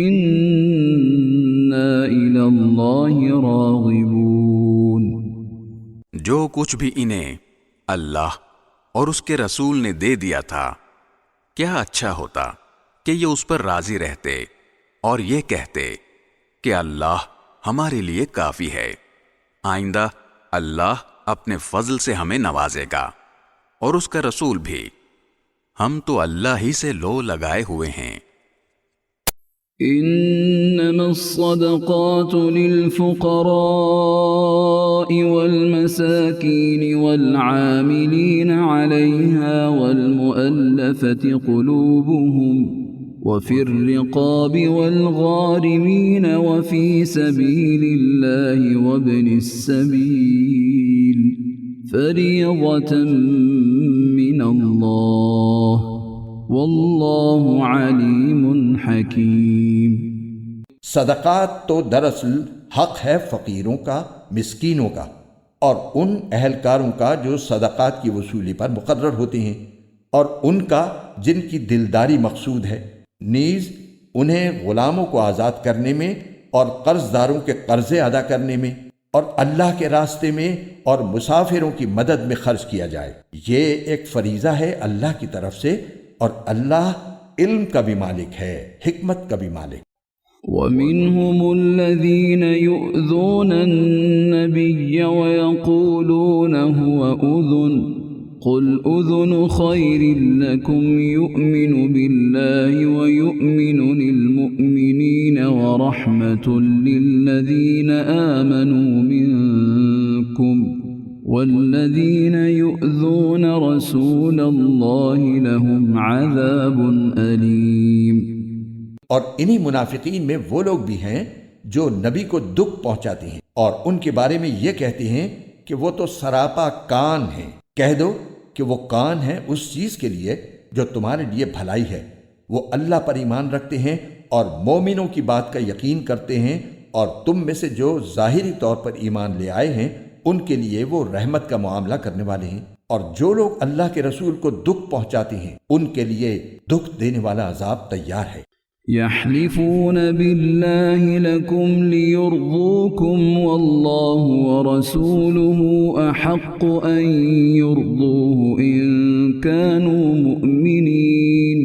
إِنَّا إِلَى اللَّهِ رَاغِبُونَ. جو کچھ بھی انہیں اللہ اور اس کے رسول نے دے دیا تھا، کیا اچھا ہوتا کہ یہ اس پر راضی رہتے اور یہ کہتے کہ اللہ ہمارے لیے کافی ہے، آئندہ اللہ اپنے فضل سے ہمیں نوازے گا اور اس کا رسول بھی، ہم تو اللہ ہی سے لو لگائے ہوئے ہیں. إنما الصدقات للفقراء والمساكين والعاملين عليها والمؤلفة قلوبهم وفي الرقاب والغارمين وفي سبيل الله وابن السبيل فريضة من الله واللہ علیم حکیم. صدقات تو دراصل حق ہے فقیروں کا، مسکینوں کا اور ان اہلکاروں کا جو صدقات کی وصولی پر مقرر ہوتے ہیں، اور ان کا جن کی دلداری مقصود ہے، نیز انہیں غلاموں کو آزاد کرنے میں اور قرض داروں کے قرضے ادا کرنے میں اور اللہ کے راستے میں اور مسافروں کی مدد میں خرچ کیا جائے. یہ ایک فریضہ ہے اللہ کی طرف سے، اور اللہ علم کا بھی مالک ہے، حکمت کا بھی مالک. وَمِنْهُمُ الَّذِينَ يُؤْذُونَ النَّبِيَّ وَيَقُولُونَ هُوَ أُذُنٌ قُلْ أُذُنُ خَيْرٍ لَكُمْ يُؤْمِنُ بِاللَّهِ وَيُؤْمِنُ لِلْمُؤْمِنِينَ وَرَحْمَةٌ لِلَّذِينَ آمَنُوا مِنْكُمْ والذین یؤذون رسول اللہ لهم عذاب علیم. اور انہی منافقین میں وہ لوگ بھی ہیں جو نبی کو دکھ پہنچاتے ہیں اور ان کے بارے میں یہ کہتے ہیں کہ وہ تو سراپا کان ہیں. کہہ دو کہ وہ کان ہیں اس چیز کے لیے جو تمہارے لیے بھلائی ہے. وہ اللہ پر ایمان رکھتے ہیں اور مومنوں کی بات کا یقین کرتے ہیں، اور تم میں سے جو ظاہری طور پر ایمان لے آئے ہیں ان کے لیے وہ رحمت کا معاملہ کرنے والے ہیں، اور جو لوگ اللہ کے رسول کو دکھ پہنچاتے ہیں ان کے لیے دکھ دینے والا عذاب تیار ہے۔ يحلفون بالله لكم ليرضوكم والله ورسوله أحق أن يرضوه إن كانوا مؤمنين۔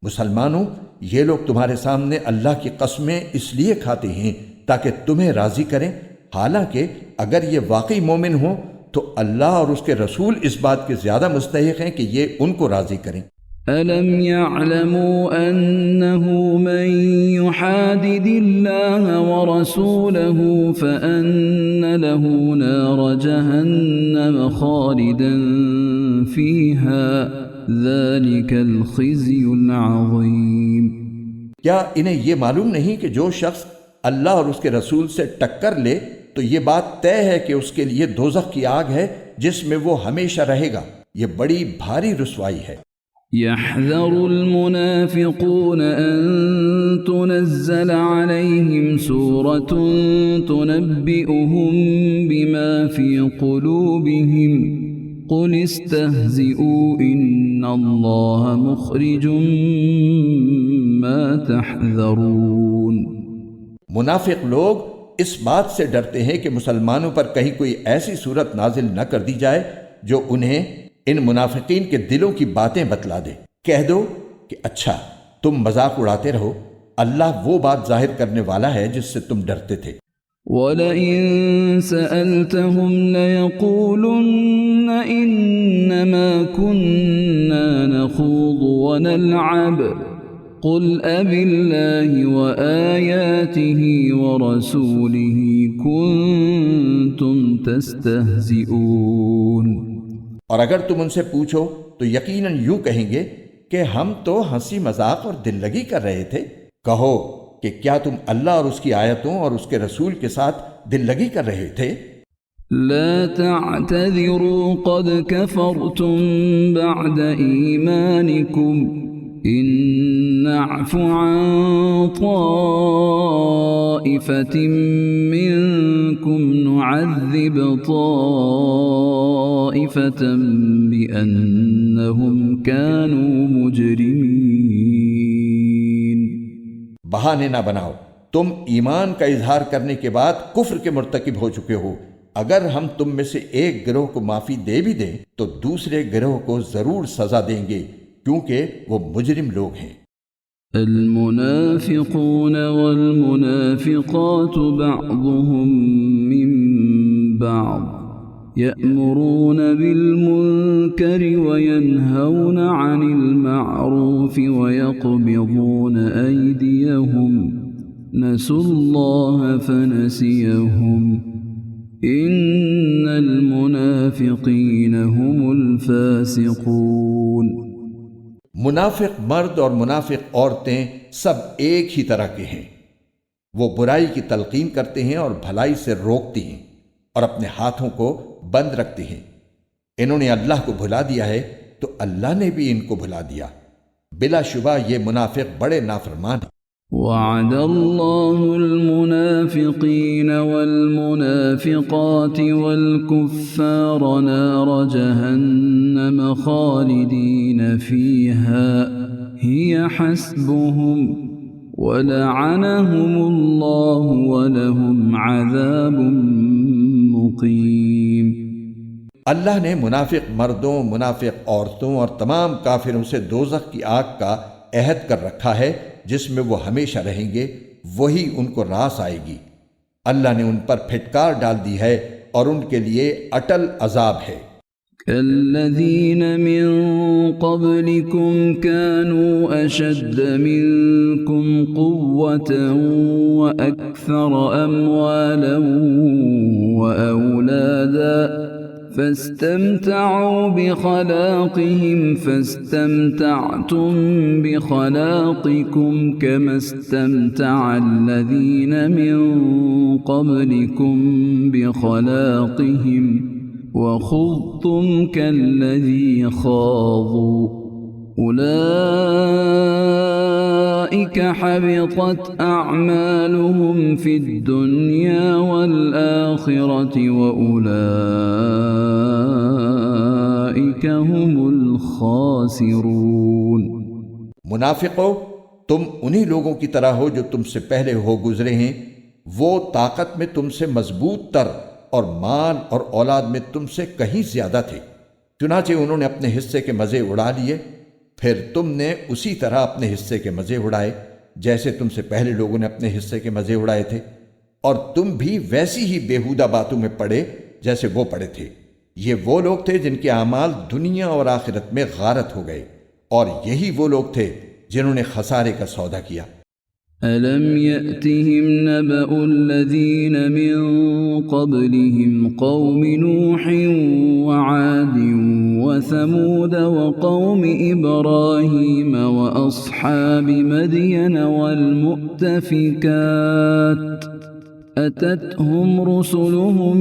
مسلمانوں، یہ لوگ تمہارے سامنے اللہ کی قسمیں اس لیے کھاتے ہیں تاکہ تمہیں راضی کریں، حالانکہ اگر یہ واقعی مومن ہوں تو اللہ اور اس کے رسول اس بات کے زیادہ مستحق ہیں کہ یہ ان کو راضی کریں۔ أَلَمْ يَعْلَمُوا أَنَّهُ مَنْ يُحَادِدِ اللَّهَ وَرَسُولَهُ فَأَنَّ لَهُ نَارَ جَهَنَّمَ خَالِدًا فِيهَا ذَلِكَ الْخِزْيُ الْعَظِيمُ۔ کیا انہیں یہ معلوم نہیں کہ جو شخص اللہ اور اس کے رسول سے ٹکر لے تو یہ بات طے ہے کہ اس کے لیے دوزخ کی آگ ہے جس میں وہ ہمیشہ رہے گا، یہ بڑی بھاری رسوائی ہے۔ يحذر المنافقون أن تنزل عليهم سورة تنبئهم بما في قلوبهم قل استهزئوا إن الله مخرج ما تحذرون۔ منافق لوگ اس بات سے ڈرتے ہیں کہ مسلمانوں پر کہیں کوئی ایسی صورت نازل نہ کر دی جائے جو انہیں ان منافقین کے دلوں کی باتیں بتلا دے۔ کہہ دو کہ اچھا تم مذاق اڑاتے رہو، اللہ وہ بات ظاہر کرنے والا ہے جس سے تم ڈرتے تھے۔ وَلَئِن سَأَلْتَهُمْ لَيَقُولُنَّ إِنَّمَا كُنَّا نَخُوضُ وَنَلْعَبُ قُلْ أَبِاللَّهِ وَآيَاتِهِ وَرَسُولِهِ كُنتُمْ تَسْتَهْزِئُونَ۔ اور اگر تم ان سے پوچھو تو یقیناً یوں کہیں گے کہ ہم تو ہنسی مذاق اور دل لگی کر رہے تھے۔ کہو کہ کیا تم اللہ اور اس کی آیتوں اور اس کے رسول کے ساتھ دل لگی کر رہے تھے؟ لا تعتذروا قد كفرتم بعد إيمانكم إن نعف عن طائفة منكم نعذب طائفة بأنهم كانوا مجرمين۔ بہانے نہ بناؤ، تم ایمان کا اظہار کرنے کے بعد کفر کے مرتکب ہو چکے ہو۔ اگر ہم تم میں سے ایک گروہ کو معافی دے بھی دیں تو دوسرے گروہ کو ضرور سزا دیں گے کیونکہ وہ مجرم لوگ ہیں۔ المنافقون والمنافقات بعضهم من بعض يأمرون بالمنكر وينهون عن المعروف ويقبضون أيديهم نسوا الله فنسيهم إن المنافقين هم الفاسقون۔ منافق مرد اور منافق عورتیں سب ایک ہی طرح کے ہیں، وہ برائی کی تلقین کرتے ہیں اور بھلائی سے روکتی ہیں اور اپنے ہاتھوں کو بند رکھتے ہیں۔ انہوں نے اللہ کو بھلا دیا ہے تو اللہ نے بھی ان کو بھلا دیا، بلا شبہ یہ منافق بڑے نافرمان ہیں۔ وعد الله المنافقين والمنافقات والكفار نار جهنم خالدين فيها هي حسبهم ولعنهم الله ولهم عذاب مقيم۔ اللہ نے منافق مردوں، منافق عورتوں اور تمام کافروں سے دوزخ کی آگ کا عہد کر رکھا ہے جس میں وہ ہمیشہ رہیں گے، وہی ان کو راس آئے گی۔ اللہ نے ان پر پھٹکار ڈال دی ہے اور ان کے لیے اٹل عذاب ہے۔ كالذين من قبلكم كانوا أشد منكم قوة وأكثر أموالا وأولادا فاستمتعوا بخلاقهم فاستمتعتم بخلاقكم كما استمتع الذين من قبلكم بخلاقهم وخضتم كالذي خاضوا أولئك أولئك حبطت أعمالهم في الدنيا والآخرة وأولئك هم الخاسرون۔ منافقو، تم انہی لوگوں کی طرح ہو جو تم سے پہلے ہو گزرے ہیں۔ وہ طاقت میں تم سے مضبوط تر اور مال اور اولاد میں تم سے کہیں زیادہ تھے، چنانچہ انہوں نے اپنے حصے کے مزے اڑا لیے، پھر تم نے اسی طرح اپنے حصے کے مزے اڑائے جیسے تم سے پہلے لوگوں نے اپنے حصے کے مزے اڑائے تھے، اور تم بھی ویسی ہی بیہودہ باتوں میں پڑے جیسے وہ پڑے تھے۔ یہ وہ لوگ تھے جن کے اعمال دنیا اور آخرت میں غارت ہو گئے، اور یہی وہ لوگ تھے جنہوں نے خسارے کا سودا کیا۔ أَلَمْ يَأْتِهِمْ نَبَأُ الَّذِينَ مِنْ قَبْلِهِمْ قَوْمِ نُوحٍ وَعَادٍ وَثَمُودَ وَقَوْمِ إِبْرَاهِيمَ وَأَصْحَابِ مَدْيَنَ وَالْمُؤْتَفِكَاتِ أَتَتْهُمْ رُسُلُهُم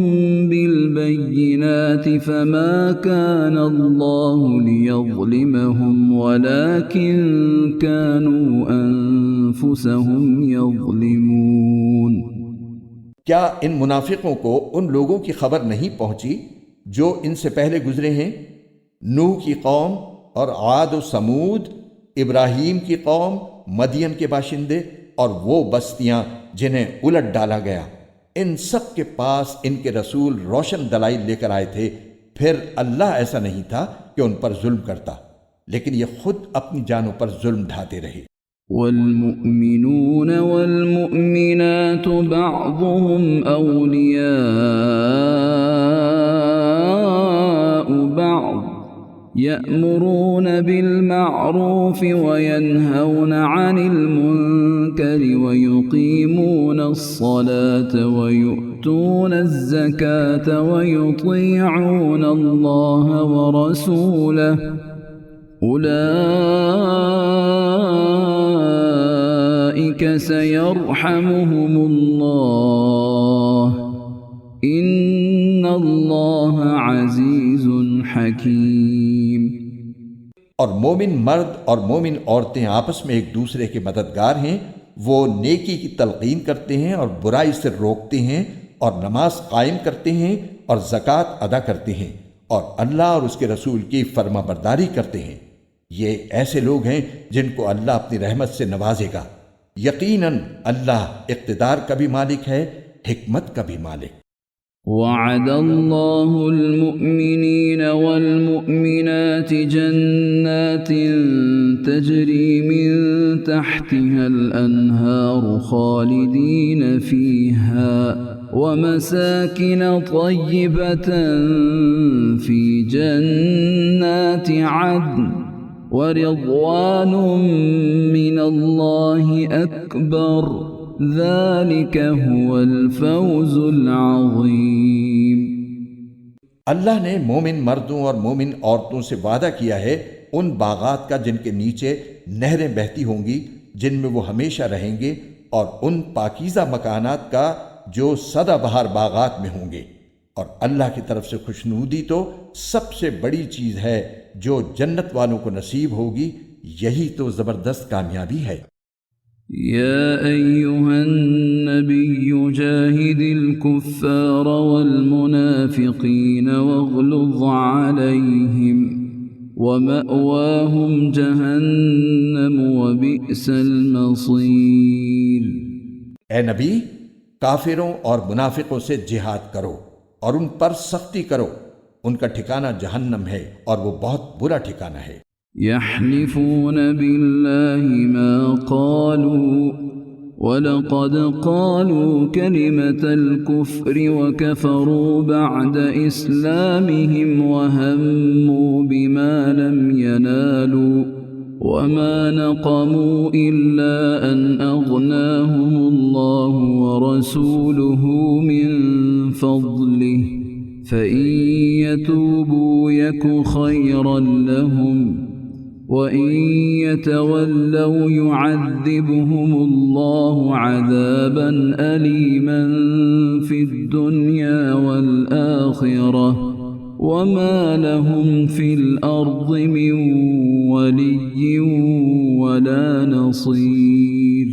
بِالْبَيِّنَاتِ فَمَا كَانَ اللَّهُ لِيَظْلِمَهُمْ وَلَكِنْ كَانُوا أَنفُسَهُمْ يَظْلِمُونَ۔ کیا ان منافقوں کو ان لوگوں کی خبر نہیں پہنچی جو ان سے پہلے گزرے ہیں؟ نوح کی قوم اور عاد و سمود، ابراہیم کی قوم، مدین کے باشندے اور وہ بستیاں جنہیں الٹ ڈالا گیا، ان سب کے پاس ان کے رسول روشن دلائل لے کر آئے تھے، پھر اللہ ایسا نہیں تھا کہ ان پر ظلم کرتا، لیکن یہ خود اپنی جانوں پر ظلم ڈھاتے رہے۔ والمؤمنون والمؤمنات بعضهم أولياء بعض يأمرون بالمعروف وينهون عن المنكر ويقيمون الصلاة ويؤتون الزكاة ويطيعون الله ورسوله أولئك سيرحمهم الله إن الله عزيز حكيم۔ اور مومن مرد اور مومن عورتیں آپس میں ایک دوسرے کے مددگار ہیں، وہ نیکی کی تلقین کرتے ہیں اور برائی سے روکتے ہیں اور نماز قائم کرتے ہیں اور زکوٰۃ ادا کرتے ہیں اور اللہ اور اس کے رسول کی فرما برداری کرتے ہیں۔ یہ ایسے لوگ ہیں جن کو اللہ اپنی رحمت سے نوازے گا۔ یقیناً اللہ اقتدار کا بھی مالک ہے، حکمت کا بھی مالک۔ وعد الله المؤمنين والمؤمنات جنات تجري من تحتها الأنهار خالدين فيها ومساكن طيبة في جنات عدن ورضوان من الله أكبر ذلك هو الفوز العظیم۔ اللہ نے مومن مردوں اور مومن عورتوں سے وعدہ کیا ہے ان باغات کا جن کے نیچے نہریں بہتی ہوں گی، جن میں وہ ہمیشہ رہیں گے، اور ان پاکیزہ مکانات کا جو سدا بہار باغات میں ہوں گے۔ اور اللہ کی طرف سے خوشنودی تو سب سے بڑی چیز ہے جو جنت والوں کو نصیب ہوگی، یہی تو زبردست کامیابی ہے۔ يا أيها النبي جاهد الكفار والمنافقين واغلظ عليهم ومأواهم جهنم وبئس المصير۔ اے نبی، کافروں اور منافقوں سے جہاد کرو اور ان پر سختی کرو، ان کا ٹھکانہ جہنم ہے اور وہ بہت برا ٹھکانہ ہے۔ يحلفون بالله ما قالوا ولقد قالوا كلمة الكفر وكفروا بعد إسلامهم وهموا بما لم ينالوا وما نقموا إلا أن أغناهم الله ورسوله من فضله فإن يتوبوا يك خيرا لهم وَإِن يَتَوَلَّوْا يُعَذِّبْهُمُ اللَّهُ عَذَابًا أَلِيمًا فِي الدُّنْيَا وَالْآخِرَةِ وَمَا لَهُمْ فِي الْأَرْضِ مِنْ وَلِيٍّ ولا نصير.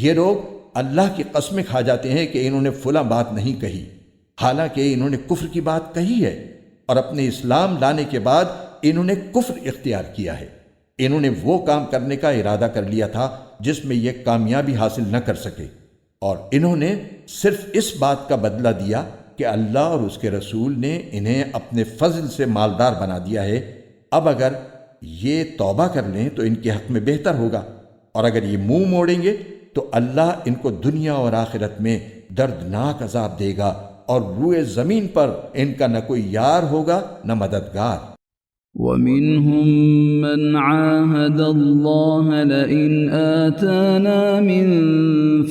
یہ لوگ اللہ کی قسمیں کھا جاتے ہیں کہ انہوں نے فلاں بات نہیں کہی، حالانکہ انہوں نے کفر کی بات کہی ہے، اور اپنے اسلام لانے کے بعد انہوں نے کفر اختیار کیا ہے. انہوں نے وہ کام کرنے کا ارادہ کر لیا تھا جس میں یہ کامیابی حاصل نہ کر سکے، اور انہوں نے صرف اس بات کا بدلہ دیا کہ اللہ اور اس کے رسول نے انہیں اپنے فضل سے مالدار بنا دیا ہے. اب اگر یہ توبہ کر لیں تو ان کے حق میں بہتر ہوگا، اور اگر یہ منہ موڑیں گے تو اللہ ان کو دنیا اور آخرت میں دردناک عذاب دے گا، اور روئے زمین پر ان کا نہ کوئی یار ہوگا نہ مددگار. ومنهم من عاهد الله لئن آتانا من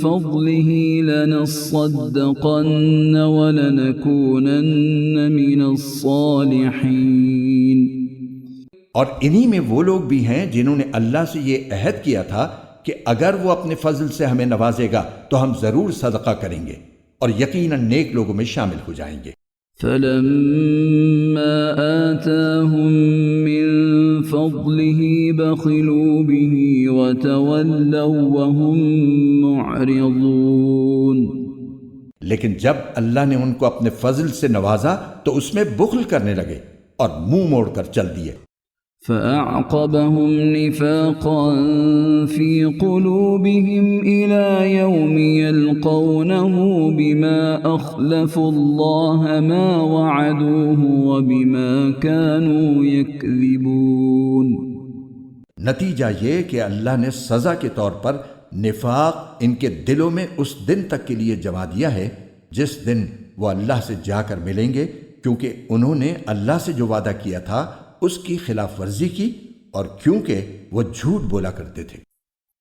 فضله لنصدقن ولنكونن من الصالحين. اور انہی میں وہ لوگ بھی ہیں جنہوں نے اللہ سے یہ عہد کیا تھا کہ اگر وہ اپنے فضل سے ہمیں نوازے گا تو ہم ضرور صدقہ کریں گے، اور یقیناً نیک لوگوں میں شامل ہو جائیں گے. فلما آتاهم من فضله بخلوا به وتولوا وهم معرضون. لیکن جب اللہ نے ان کو اپنے فضل سے نوازا تو اس میں بخل کرنے لگے اور منہ موڑ کر چل دیے. فأعقبهم نفاقا في قلوبهم إلى يوم يلقونه بما أخلفوا الله ما وعدوه وبما كانوا يكذبون. نتیجہ یہ کہ اللہ نے سزا کے طور پر نفاق ان کے دلوں میں اس دن تک کے لیے جما دیا ہے جس دن وہ اللہ سے جا کر ملیں گے، کیونکہ انہوں نے اللہ سے جو وعدہ کیا تھا اس کی خلاف ورزی کی، اور کیونکہ وہ جھوٹ بولا کرتے تھے.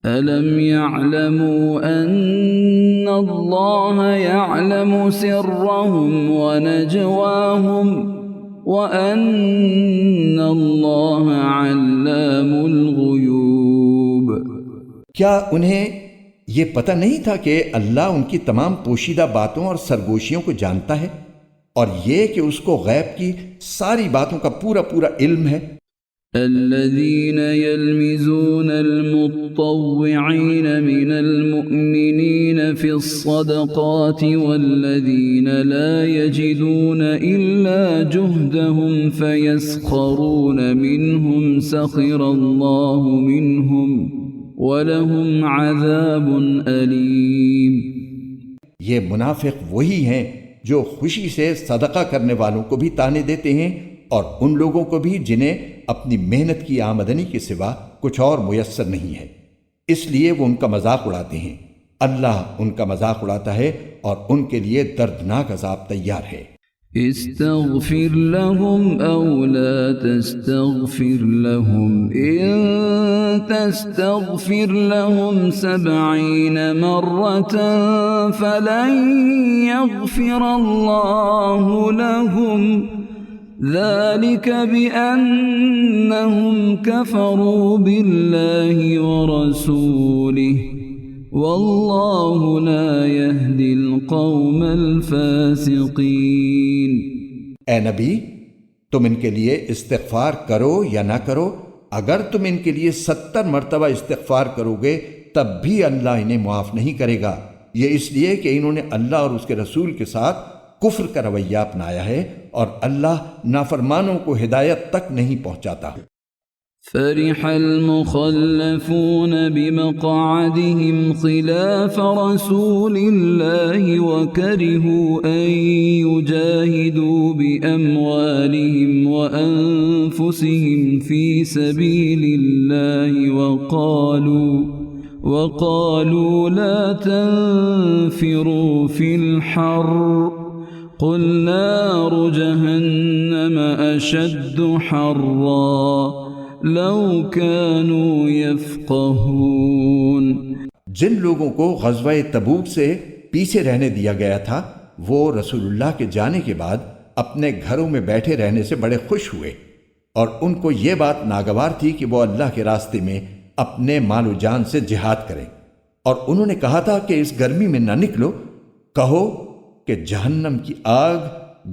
أَلَمْ يَعْلَمُوا أَنَّ اللَّهَ يَعْلَمُ سِرَّهُمْ وَنَجْوَاهُمْ وَأَنَّ اللَّهَ عَلَّامُ الْغُيُوبِ. کیا انہیں یہ پتہ نہیں تھا کہ اللہ ان کی تمام پوشیدہ باتوں اور سرگوشیوں کو جانتا ہے، اور یہ کہ اس کو غیب کی ساری باتوں کا پورا علم ہے. الذين يلمزون المطوعين من المؤمنين في الصدقات والذين لا يجدون إلا جهدهم فيسخرون منهم سخر الله منهم وَلَهُمْ عَذَابٌ أَلِيمٌ. یہ منافق وہی ہیں جو خوشی سے صدقہ کرنے والوں کو بھی تانے دیتے ہیں، اور ان لوگوں کو بھی جنہیں اپنی محنت کی آمدنی کے سوا کچھ اور میسر نہیں ہے، اس لیے وہ ان کا مذاق اڑاتے ہیں. اللہ ان کا مذاق اڑاتا ہے اور ان کے لیے دردناک عذاب تیار ہے. استغفر لهم أو لا تستغفر لهم إن تستغفر لهم 70 مرة فلن يغفر الله لهم ذلك بأنهم كفروا بالله ورسوله واللہ لا يهدی القوم الفاسقین. اے نبی، تم ان کے لیے استغفار کرو یا نہ کرو، اگر تم ان کے لیے 70 مرتبہ استغفار کرو گے تب بھی اللہ انہیں معاف نہیں کرے گا. یہ اس لیے کہ انہوں نے اللہ اور اس کے رسول کے ساتھ کفر کا رویہ اپنایا ہے، اور اللہ نافرمانوں کو ہدایت تک نہیں پہنچاتا. فرح المخلفون بمقعدهم خلاف رسول الله وكرهوا أن يجاهدوا بأموالهم وأنفسهم في سبيل الله وقالوا لا تنفروا في الحر قل نار جهنم أشد حرا لو كانوا يفقهون. جن لوگوں کو غزوہ تبوک سے پیچھے رہنے دیا گیا تھا وہ رسول اللہ کے جانے کے بعد اپنے گھروں میں بیٹھے رہنے سے بڑے خوش ہوئے، اور ان کو یہ بات ناگوار تھی کہ وہ اللہ کے راستے میں اپنے مال و جان سے جہاد کریں، اور انہوں نے کہا تھا کہ اس گرمی میں نہ نکلو، کہو کہ جہنم کی آگ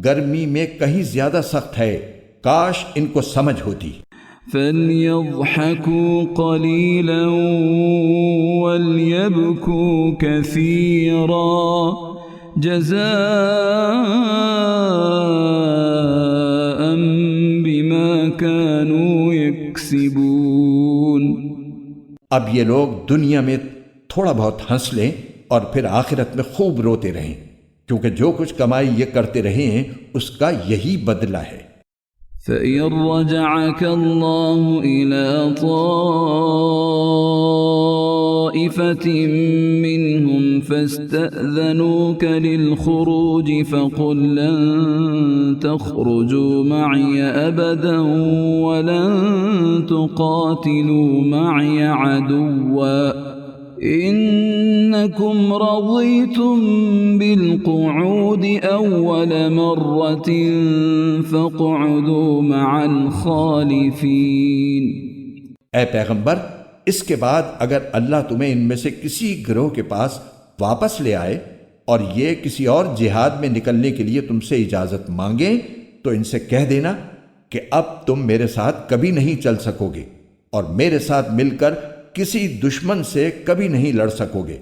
گرمی میں کہیں زیادہ سخت ہے، کاش ان کو سمجھ ہوتی. فليضحكوا قليلا وليبكوا كثيرا جزاء بما كانوا يكسبون۔ اب یہ لوگ دنیا میں تھوڑا بہت ہنس لیں اور پھر آخرت میں خوب روتے رہیں، کیونکہ جو کچھ کمائی یہ کرتے رہے ہیں اس کا یہی بدلہ ہے۔ فَإِن رَّجَعَكَ اللَّهُ إِلَىٰ طَائِفَةٍ مِّنْهُمْ فَاسْتَأْذَنُوكَ لِلْخُرُوجِ فَقُل لَّن تَخْرُجُوا مَعِيَ أَبَدًا وَلَن تُقَاتِلُوا مَعِيَ عَدُوًّا إنكم رضيتم بالقعود أول مرة فاقعدوا مع الخالفين۔ اے پیغمبر، اس کے بعد اگر اللہ تمہیں ان میں سے کسی گروہ کے پاس واپس لے آئے اور یہ کسی اور جہاد میں نکلنے کے لیے تم سے اجازت مانگیں تو ان سے کہہ دینا کہ اب تم میرے ساتھ کبھی نہیں چل سکو گے اور میرے ساتھ مل کر کسی دشمن سے کبھی نہیں لڑ سکو گے۔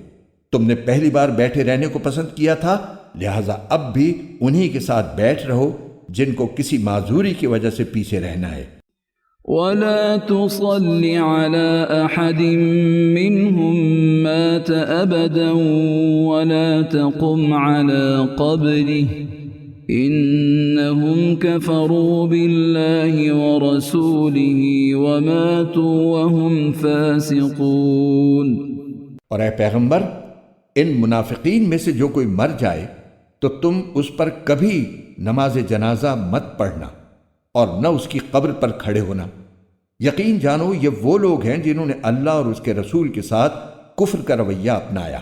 تم نے پہلی بار بیٹھے رہنے کو پسند کیا تھا، لہٰذا اب بھی انہی کے ساتھ بیٹھ رہو جن کو کسی معذوری کی وجہ سے پیچھے رہنا ہے۔ وَلَا تُصَلِّ عَلَىٰ أَحَدٍ مِّنْهُم مَّاتَ أَبَدًا وَلَا تَقُمْ عَلَىٰ قَبْرِهِ إِنَّهُمْ كَفَرُوا بِاللَّهِ وَرَسُولِهِ وَمَاتُوا وَهُمْ فَاسِقُونَ۔ اور اے پیغمبر، ان منافقین میں سے جو کوئی مر جائے تو تم اس پر کبھی نماز جنازہ مت پڑھنا اور نہ اس کی قبر پر کھڑے ہونا۔ یقین جانو یہ وہ لوگ ہیں جنہوں نے اللہ اور اس کے رسول کے ساتھ کفر کا رویہ اپنایا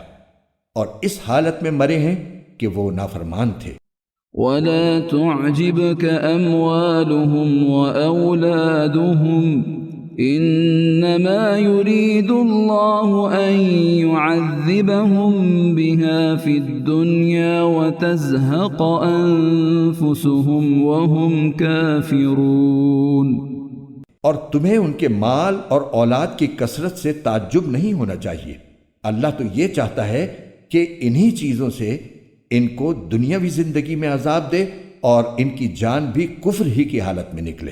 اور اس حالت میں مرے ہیں کہ وہ نافرمان تھے۔ وَلَا تُعْجِبْكَ أَمْوَالُهُمْ وَأَوْلَادُهُمْ إِنَّمَا يُرِيدُ اللَّهُ أَن يُعَذِّبَهُم بِهَا فِي الدُّنْيَا وَتَزْهَقَ أَنفُسُهُمْ وَهُمْ كَافِرُونَ۔ اور تمہیں ان کے مال اور اولاد کی کثرت سے تعجب نہیں ہونا چاہیے، اللہ تو یہ چاہتا ہے کہ انہی چیزوں سے ان کو دنیاوی زندگی میں عذاب دے اور ان کی جان بھی کفر ہی کی حالت میں نکلے۔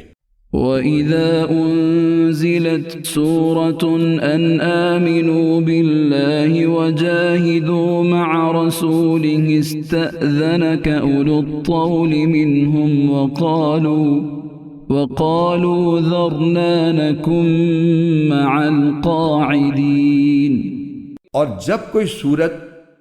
وَإِذَا أُنزِلَتْ سُورَةٌ أَنْ آمِنُوا بِاللَّهِ وَجَاهِدُوا مَعَ رَسُولِهِ اسْتَأْذَنَكَ أُولُو الطَّوْلِ مِنْهُمْ وَقَالُوا ذَرْنَا نَكُن مَّعَ الْقَاعِدِينَ۔ اور جب کوئی صورت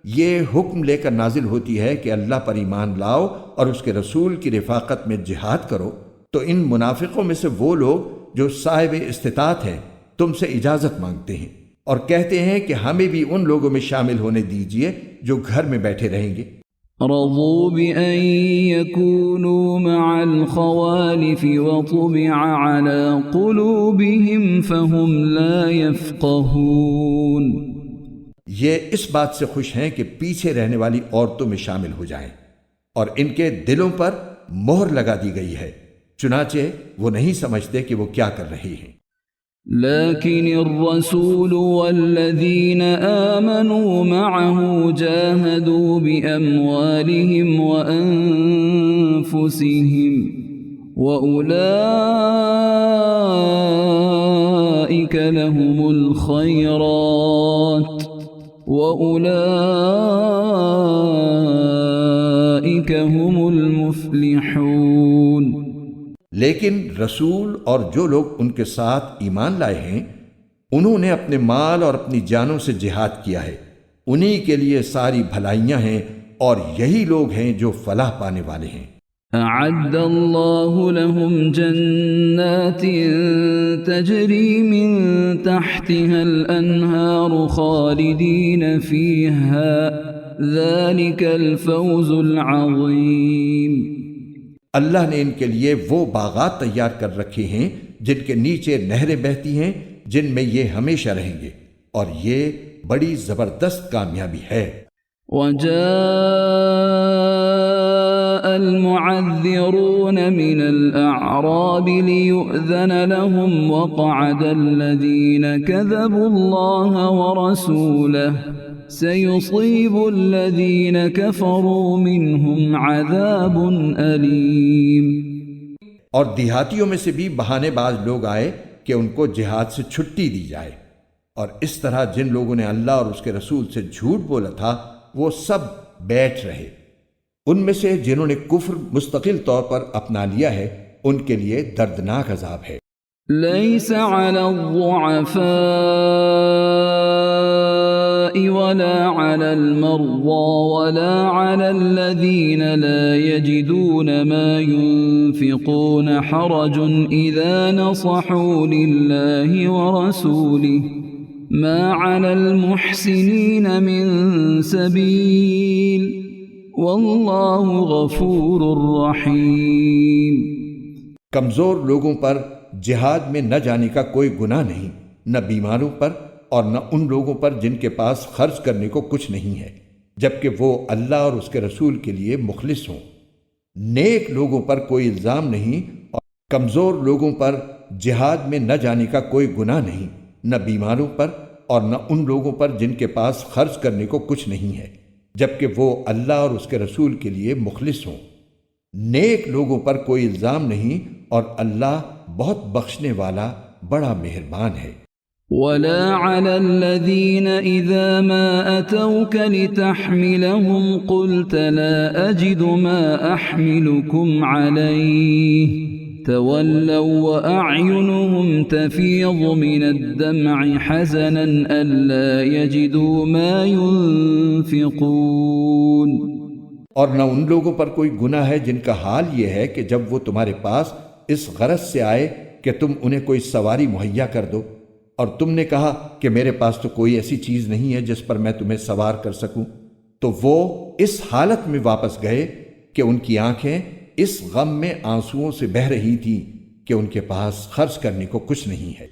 یہ حکم لے کر نازل ہوتی ہے کہ اللہ پر ایمان لاؤ اور اس کے رسول کی رفاقت میں جہاد کرو، تو ان منافقوں میں سے وہ لوگ جو صاحب استطاعت ہیں تم سے اجازت مانگتے ہیں اور کہتے ہیں کہ ہمیں بھی ان لوگوں میں شامل ہونے دیجئے جو گھر میں بیٹھے رہیں گے۔ رضوا بأن يكونوا مع الخوالف وطبع على قلوبهم فهم لا يفقهون۔ یہ اس بات سے خوش ہیں کہ پیچھے رہنے والی عورتوں میں شامل ہو جائیں اور ان کے دلوں پر مہر لگا دی گئی ہے، چنانچہ وہ نہیں سمجھتے کہ وہ کیا کر رہے ہیں۔ لكن الرسول والذين آمنوا معه جاهدوا بأموالهم وأنفسهم وأولئك لهم الخيرات وأولئك هم المفلحون۔ لیکن رسول اور جو لوگ ان کے ساتھ ایمان لائے ہیں انہوں نے اپنے مال اور اپنی جانوں سے جہاد کیا ہے، انہی کے لیے ساری بھلائیاں ہیں اور یہی لوگ ہیں جو فلاح پانے والے ہیں۔ أعد الله لهم جنات تجري من تحتها الأنهار خالدين فيها ذلك الفوز العظيم۔ اللہ نے ان کے لیے وہ باغات تیار کر رکھے ہیں جن کے نیچے نہریں بہتی ہیں، جن میں یہ ہمیشہ رہیں گے، اور یہ بڑی زبردست کامیابی ہے۔ وجاء المعذرون من الأعراب ليؤذن لهم وقعد الذين كذبوا الله ورسوله سيصيب الذين كفروا منهم عذاب أليم۔ اور دیہاتیوں میں سے بھی بہانے باز لوگ آئے کہ ان کو جہاد سے چھٹی دی جائے، اور اس طرح جن لوگوں نے اللہ اور اس کے رسول سے جھوٹ بولا تھا وہ سب بیٹھ رہے۔ ان میں سے جنہوں نے کفر مستقل طور پر اپنا لیا ہے ان کے لیے دردناک عذاب ہے۔ ليس على الضعفاء ولا على المرضى ولا على الذين لا يجدون ما ينفقون حرج إذا نصحوا لله ورسوله ما على المحسنين من سبيل والله غفور رحيم۔ کمزور لوگوں پر جہاد میں نہ جانے کا کوئی گناہ نہیں، نہ بیماروں پر اور نہ ان لوگوں پر جن کے پاس خرچ کرنے کو کچھ نہیں ہے، جبکہ وہ اللہ اور اس کے رسول کے لیے مخلص ہوں۔ نیک لوگوں پر کوئی الزام نہیں اور کمزور لوگوں پر جہاد میں نہ جانے کا کوئی گناہ نہیں، نہ بیماروں پر اور نہ ان لوگوں پر جن کے پاس خرچ کرنے کو کچھ نہیں ہے، جبکہ وہ اللہ اور اس کے رسول کے لیے مخلص ہوں۔ نیک لوگوں پر کوئی الزام نہیں اور اللہ بہت بخشنے والا بڑا مہربان ہے۔ ولا على الذين إذا ما أتوك لتحملهم قلت لا أجد ما أحملكم عليه تولوا وأعينهم تفيض من الدمع حزنا ألا يجدوا ما ينفقون۔ اور نہ ان لوگوں پر کوئی گناہ ہے جن کا حال یہ ہے کہ جب وہ تمہارے پاس اس غرض سے آئے کہ تم انہیں کوئی سواری مہیا کر دو، اور تم نے کہا کہ میرے پاس تو کوئی ایسی چیز نہیں ہے جس پر میں تمہیں سوار کر سکوں، تو وہ اس حالت میں واپس گئے کہ ان کی آنکھیں اس غم میں آنسوؤں سے بہہ رہی تھیں کہ ان کے پاس خرچ کرنے کو کچھ نہیں ہے۔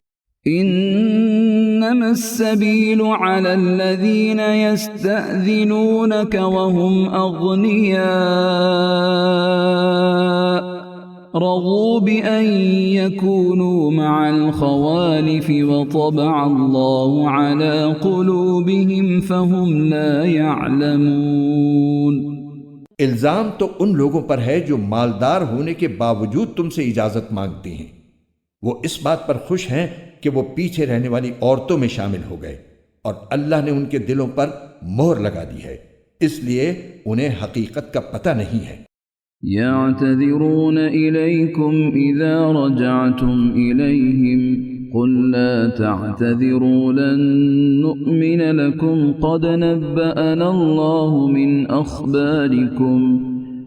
انما السبيل على الذين يستأذنونك وهم اغنياء رضوا بأن يكونوا مع الخوالف وطبع الله على قلوبهم فهم لا يعلمون۔ الزام تو ان لوگوں پر ہے جو مالدار ہونے کے باوجود تم سے اجازت مانگتے ہیں، وہ اس بات پر خوش ہیں کہ وہ پیچھے رہنے والی عورتوں میں شامل ہو گئے، اور اللہ نے ان کے دلوں پر مہر لگا دی ہے، اس لیے انہیں حقیقت کا پتہ نہیں ہے۔ يعتذرون إليكم إذا رجعتم إليهم قل لا تعتذروا لن نؤمن لكم قد نبأنا الله من أخباركم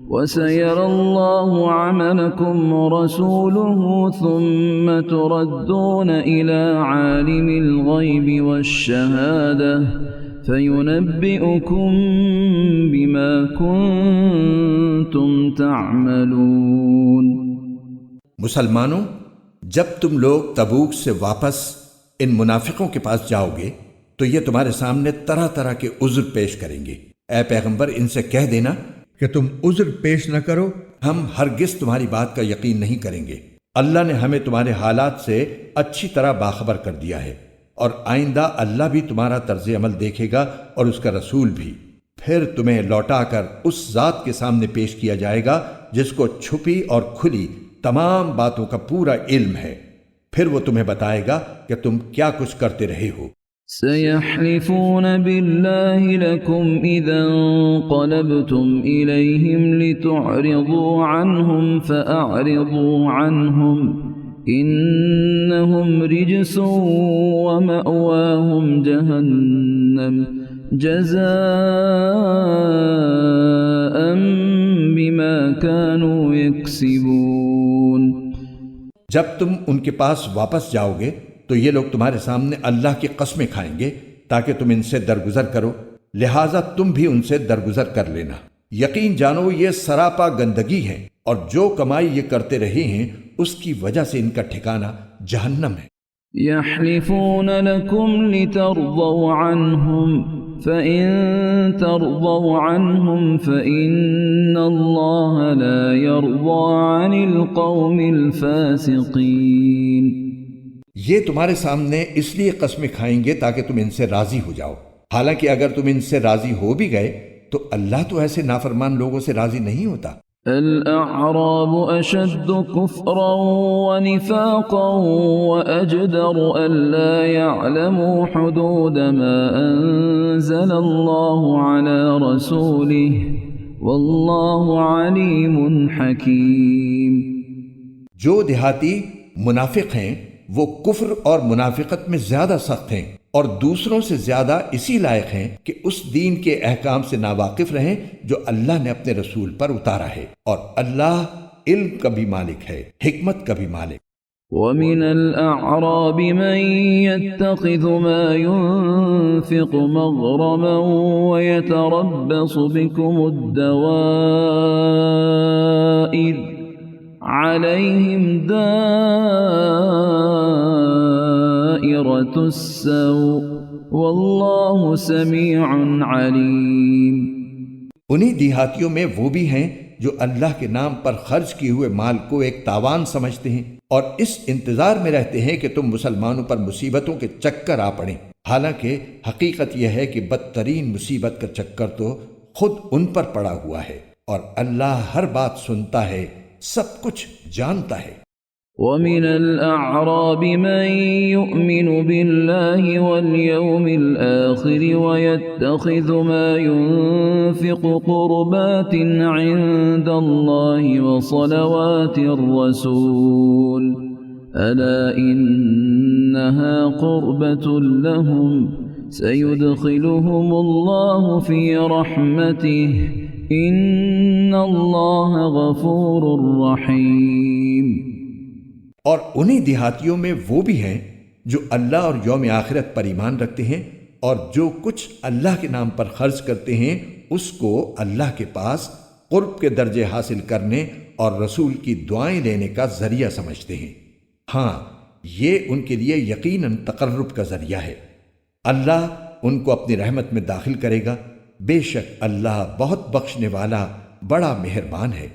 وسيرى الله عملكم ورسوله ثم تردون إلى عالم الغيب والشهادة فينبئكم بما كنتم تعملون۔ مسلمانوں، جب تم لوگ تبوک سے واپس ان منافقوں کے پاس جاؤ گے تو یہ تمہارے سامنے طرح طرح کے عذر پیش کریں گے۔ اے پیغمبر، ان سے کہہ دینا کہ تم عذر پیش نہ کرو، ہم ہرگز تمہاری بات کا یقین نہیں کریں گے۔ اللہ نے ہمیں تمہارے حالات سے اچھی طرح باخبر کر دیا ہے، اور آئندہ اللہ بھی تمہارا طرز عمل دیکھے گا اور اس کا رسول بھی۔ پھر تمہیں لوٹا کر اس ذات کے سامنے پیش کیا جائے گا جس کو چھپی اور کھلی تمام باتوں کا پورا علم ہے، پھر وہ تمہیں بتائے گا کہ تم کیا کچھ کرتے رہے ہو۔ سيحلفون بالله لكم إذا انقلبتم إليهم لتعرضوا عنهم فأعرضوا عنهم إنهم رجس ومأواهم جهنم جزاء بما كانوا يكسبون۔ جب تم ان کے پاس واپس جاؤ گے تو یہ لوگ تمہارے سامنے اللہ کی قسمیں کھائیں گے تاکہ تم ان سے درگزر کرو، لہٰذا تم بھی ان سے درگزر کر لینا۔ یقین جانو یہ سراپا گندگی ہے، اور جو کمائی یہ کرتے رہے ہیں اس کی وجہ سے ان کا ٹھکانہ جہنم ہے۔ يحلفون لكم لترضوا عنهم فإن ترضوا عنهم فإن الله لا يرضى عن القوم الفاسقين۔ یہ تمہارے سامنے اس لیے قسمیں کھائیں گے تاکہ تم ان سے راضی ہو جاؤ، حالانکہ اگر تم ان سے راضی ہو بھی گئے تو اللہ تو ایسے نافرمان لوگوں سے راضی نہیں ہوتا۔ الأعراب أشد كفرا ونفاقا وأجدر ألا يعلموا حدود ما أنزل الله على رسوله والله عليم حكيم۔ جو دیہاتی منافق ہیں وہ کفر اور منافقت میں زیادہ سخت ہیں اور دوسروں سے زیادہ اسی لائق ہیں کہ اس دین کے احکام سے ناواقف رہیں جو اللہ نے اپنے رسول پر اتارا ہے، اور اللہ علم کا بھی مالک ہے، حکمت کا بھی مالک۔ ومن الأعراب من يتخذ ما ينفق مغرما ويتربص بكم الدوائر عليهم دائرة السوء والله سميع عليم۔ انہی دیہاتیوں میں وہ بھی ہیں جو اللہ کے نام پر خرچ کیے ہوئے مال کو ایک تاوان سمجھتے ہیں اور اس انتظار میں رہتے ہیں کہ تم مسلمانوں پر مصیبتوں کے چکر آ پڑیں، حالانکہ حقیقت یہ ہے کہ بدترین مصیبت کا چکر تو خود ان پر پڑا ہوا ہے، اور اللہ ہر بات سنتا ہے، سب کچھ جانتا ہے۔ ومن الأعراب من يؤمن بالله واليوم الآخر ويتخذ ما ينفق قربات عند الله وصلوات الرسول ألا إنها قربة لهم سيدخلهم الله في رحمته إن الله غفور رحيم۔ اور انہی دیہاتیوں میں وہ بھی ہیں جو اللہ اور یوم آخرت پر ایمان رکھتے ہیں اور جو کچھ اللہ کے نام پر خرچ کرتے ہیں اس کو اللہ کے پاس قرب کے درجے حاصل کرنے اور رسول کی دعائیں لینے کا ذریعہ سمجھتے ہیں۔ ہاں، یہ ان کے لیے یقیناً تقرب کا ذریعہ ہے۔ اللہ ان کو اپنی رحمت میں داخل کرے گا، بے شک اللہ بہت بخشنے والا بڑا مہربان ہے۔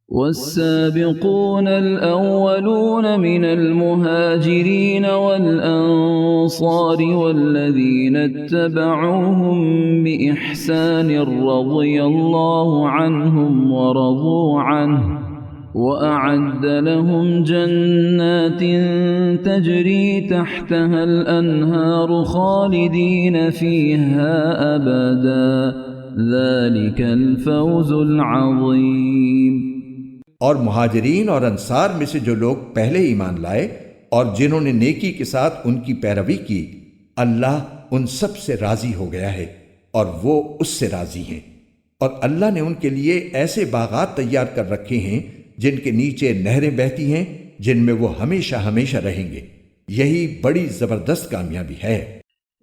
والسابقون الأولون من المهاجرين والأنصار والذين اتبعوهم بإحسان رضي الله عنهم ورضوا عنه وأعد لهم جنات تجري تحتها الأنهار خالدين فيها أبدا ذلك الفوز العظيم۔ اور مہاجرین اور انصار میں سے جو لوگ پہلے ایمان لائے اور جنہوں نے نیکی کے ساتھ ان کی پیروی کی، اللہ ان سب سے راضی ہو گیا ہے اور وہ اس سے راضی ہیں، اور اللہ نے ان کے لیے ایسے باغات تیار کر رکھے ہیں جن کے نیچے نہریں بہتی ہیں، جن میں وہ ہمیشہ ہمیشہ رہیں گے۔ یہی بڑی زبردست کامیابی ہے۔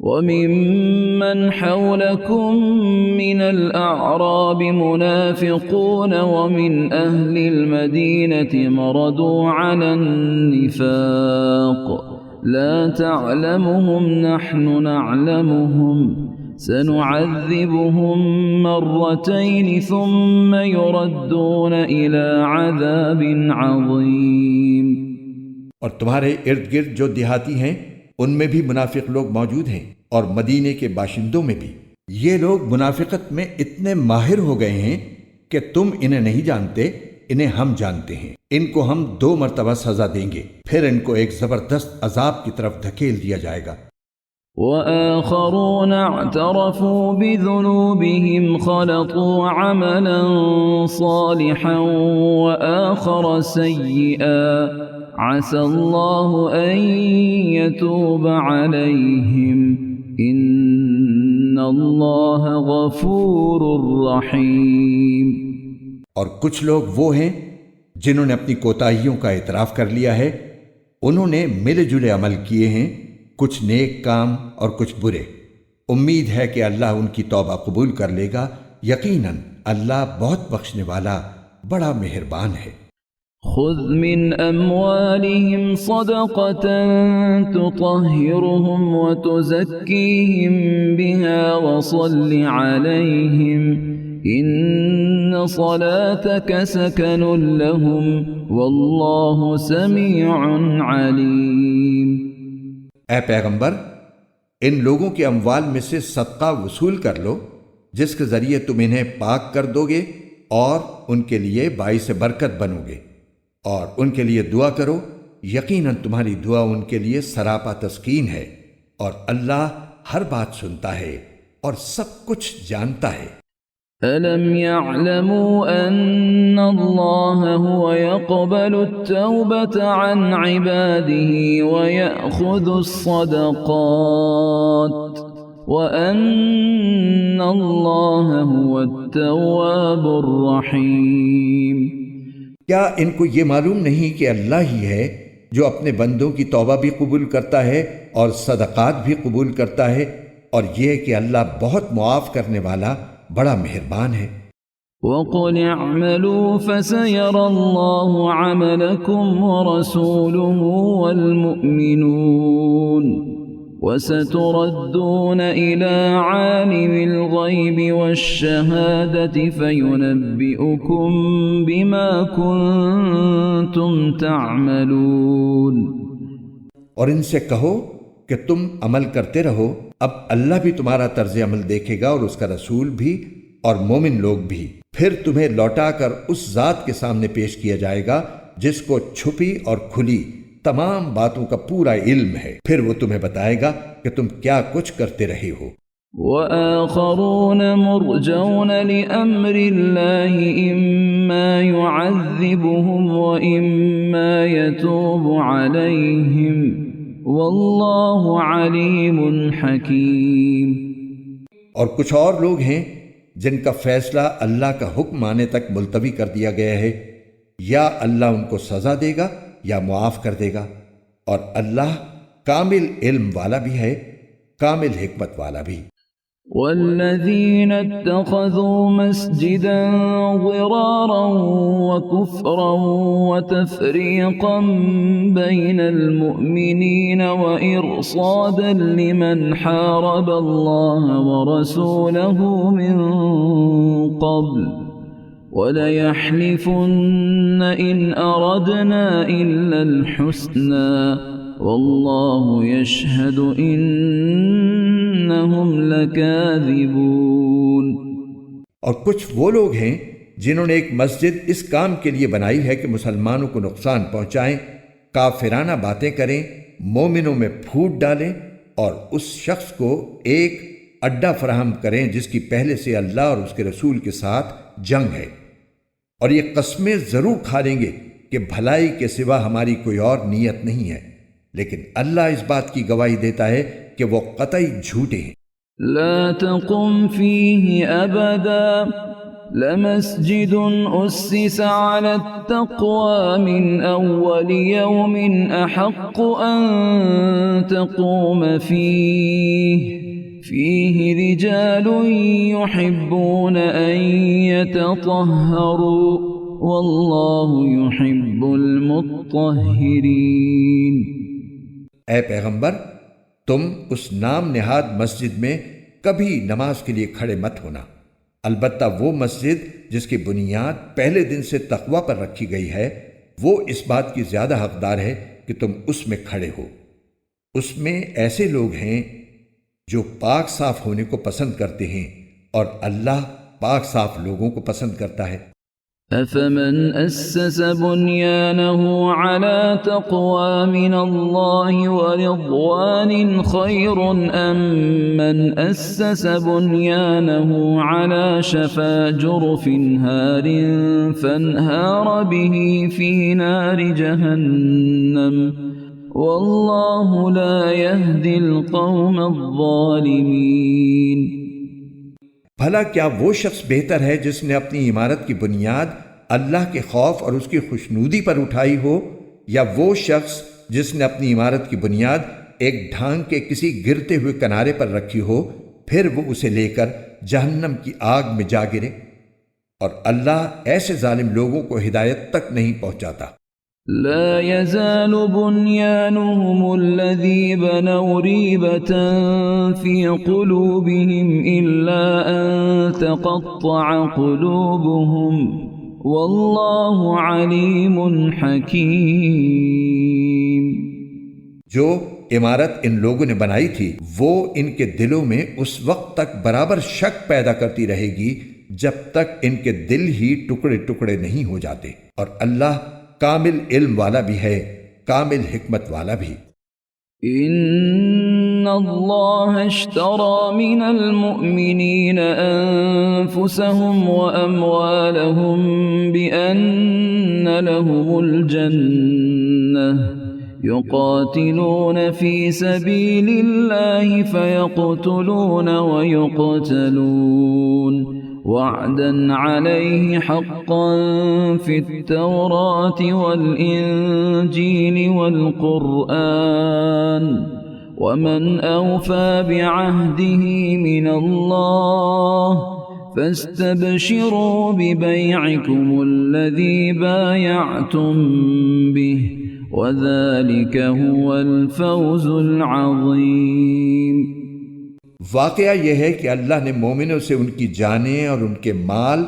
وَمِمَّنْ حَوْلَكُمْ مِنَ الْأَعْرَابِ مُنَافِقُونَ وَمِنْ أَهْلِ الْمَدِينَةِ مَرَدُوا عَلَى النِّفَاقِ لَا تَعْلَمُهُمْ نَحْنُ نَعْلَمُهُمْ سَنُعَذِّبُهُمْ مَرَّتَيْنِ ثُمَّ يُرَدُّونَ إِلَى عَذَابٍ عَظِيمٍ۔ اور تمہارے ارد گرد جو دیہاتی ہیں ان میں بھی منافق لوگ موجود ہیں، اور مدینے کے باشندوں میں بھی۔ یہ لوگ منافقت میں اتنے ماہر ہو گئے ہیں کہ تم انہیں نہیں جانتے، انہیں ہم جانتے ہیں۔ ان کو ہم 2 مرتبہ سزا دیں گے، پھر ان کو ایک زبردست عذاب کی طرف دھکیل دیا جائے گا۔ وآخرون اعترفوا بذنوبهم خلطوا عملا صالحا وآخر سيئا عسى الله أن يتوب عليهم إن الله غفور رحيم۔ اور کچھ لوگ وہ ہیں جنہوں نے اپنی کوتاہیوں کا اعتراف کر لیا ہے، انہوں نے ملے جلے عمل کیے ہیں، کچھ نیک کام اور کچھ برے۔ امید ہے کہ اللہ ان کی توبہ قبول کر لے گا، یقیناً اللہ بہت بخشنے والا بڑا مہربان ہے۔ خذ من أموالهم صدقة تطهرهم وتزكيهم بها وصل عليهم إن صلاتك سكن لهم والله سميع عليم۔ اے پیغمبر، ان لوگوں کے اموال میں سے صدقہ وصول کر لو جس کے ذریعے تم انہیں پاک کر دو گے اور ان کے لیے باعث برکت بنو گے، اور ان کے لیے دعا کرو، یقیناً تمہاری دعا ان کے لیے سراپا تسکین ہے، اور اللہ ہر بات سنتا ہے اور سب کچھ جانتا ہے۔ أَلَمْ يَعْلَمُوا أَنَّ اللَّهَ هُوَ يَقْبَلُ التَّوْبَةَ عَنْ عِبَادِهِ وَيَأْخُذُ الصَّدَقَاتِ وَأَنَّ اللَّهَ هُوَ التَّوَّابُ الرَّحِيمُ۔ کیا ان کو یہ معلوم نہیں کہ اللہ ہی ہے جو اپنے بندوں کی توبہ بھی قبول کرتا ہے اور صدقات بھی قبول کرتا ہے، اور یہ کہ اللہ بہت معاف کرنے والا بڑا مہربان ہے۔ وَقُلِ اعْمَلُوا فَسَيَرَى اللَّهُ عَمَلَكُمْ وَرَسُولُهُ وَالْمُؤْمِنُونَ وَسَتُرَدُّونَ إِلَى عَالِمِ الْغَيْبِ وَالشَّهَادَةِ فَيُنَبِّئُكُم بِمَا كُنتُمْ تَعْمَلُونَ۔ اور ان سے کہو کہ تم عمل کرتے رہو، اب اللہ بھی تمہارا طرز عمل دیکھے گا اور اس کا رسول بھی اور مومن لوگ بھی، پھر تمہیں لوٹا کر اس ذات کے سامنے پیش کیا جائے گا جس کو چھپی اور کھلی تمام باتوں کا پورا علم ہے، پھر وہ تمہیں بتائے گا کہ تم کیا کچھ کرتے رہے ہو۔ وآخرون مرجون لأمر الله إما يعذبهم وإما يتوب عليهم والله عليم حكيم۔ اور کچھ اور لوگ ہیں جن کا فیصلہ اللہ کا حکم آنے تک ملتوی کر دیا گیا ہے، یا اللہ ان کو سزا دے گا یا معاف کر دے گا، اور اللہ کامل علم والا بھی ہے، کامل حکمت والا بھی۔ والذين اتخذوا مسجدا ضرارا وكفرا وتفريقا بين المؤمنين وإرصادا لمن حارب الله ورسوله من قبل وليحلفن إن أردنا إلا الحسنى والله يشهد إنهم لكاذبون۔ اور کچھ وہ لوگ ہیں جنہوں نے ایک مسجد اس کام کے لیے بنائی ہے کہ مسلمانوں کو نقصان پہنچائیں، کافرانہ باتیں کریں، مومنوں میں پھوٹ ڈالیں، اور اس شخص کو ایک اڈا فراہم کریں جس کی پہلے سے اللہ اور اس کے رسول کے ساتھ جنگ ہے، اور یہ قسمیں ضرور کھا لیں گے کہ بھلائی کے سوا ہماری کوئی اور نیت نہیں ہے، لیکن اللہ اس بات کی گواہی دیتا ہے کہ وہ قطعی جھوٹے ہیں۔ لا تقم فيه أبدا لمسجد أسس على التقوى من أول يوم أحق أن تقوم فيه رجال يحبون أن يتطهروا والله يحب المطهرين۔ اے پیغمبر، تم اس نام نہاد مسجد میں کبھی نماز کے لیے کھڑے مت ہونا، البتہ وہ مسجد جس کی بنیاد پہلے دن سے تقوی پر رکھی گئی ہے، وہ اس بات کی زیادہ حقدار ہے کہ تم اس میں کھڑے ہو۔ اس میں ایسے لوگ ہیں جو پاک صاف ہونے کو پسند کرتے ہیں، اور اللہ پاک صاف لوگوں کو پسند کرتا ہے۔ أفمن أسس بنيانه على تقوى من الله ورضوان خير أم من أسس بنيانه على شفا جرف هار فانهار به في نار جهنم والله لا يهدي القوم الظالمين۔ بھلا کیا وہ شخص بہتر ہے جس نے اپنی عمارت کی بنیاد اللہ کے خوف اور اس کی خوشنودی پر اٹھائی ہو، یا وہ شخص جس نے اپنی عمارت کی بنیاد ایک ڈھانگ کے کسی گرتے ہوئے کنارے پر رکھی ہو، پھر وہ اسے لے کر جہنم کی آگ میں جا گرے؟ اور اللہ ایسے ظالم لوگوں کو ہدایت تک نہیں پہنچاتا۔ لا يزال بنيانهم الذي بنوا ريبة في قلوبهم إلا أن تقطع قلوبهم والله عليم حكيم۔ جو عمارت ان لوگوں نے بنائی تھی وہ ان کے دلوں میں اس وقت تک برابر شک پیدا کرتی رہے گی جب تک ان کے دل ہی ٹکڑے ٹکڑے نہیں ہو جاتے، اور اللہ کامل علم والا بھی ہے، کامل حکمت والا بھی۔ ان اللہ اشترى من المؤمنین انفسهم واموالهم بان لهم الجنة يقاتلون في سبيل الله فيقتلون ويقتلون وعدا عليه حقا في التوراة والإنجيل والقرآن ومن أوفى بعهده من الله فاستبشروا ببيعكم الذي بايعتم به وذلك هو الفوز العظيم۔ واقعہ یہ ہے کہ اللہ نے مومنوں سے ان کی جانیں اور ان کے مال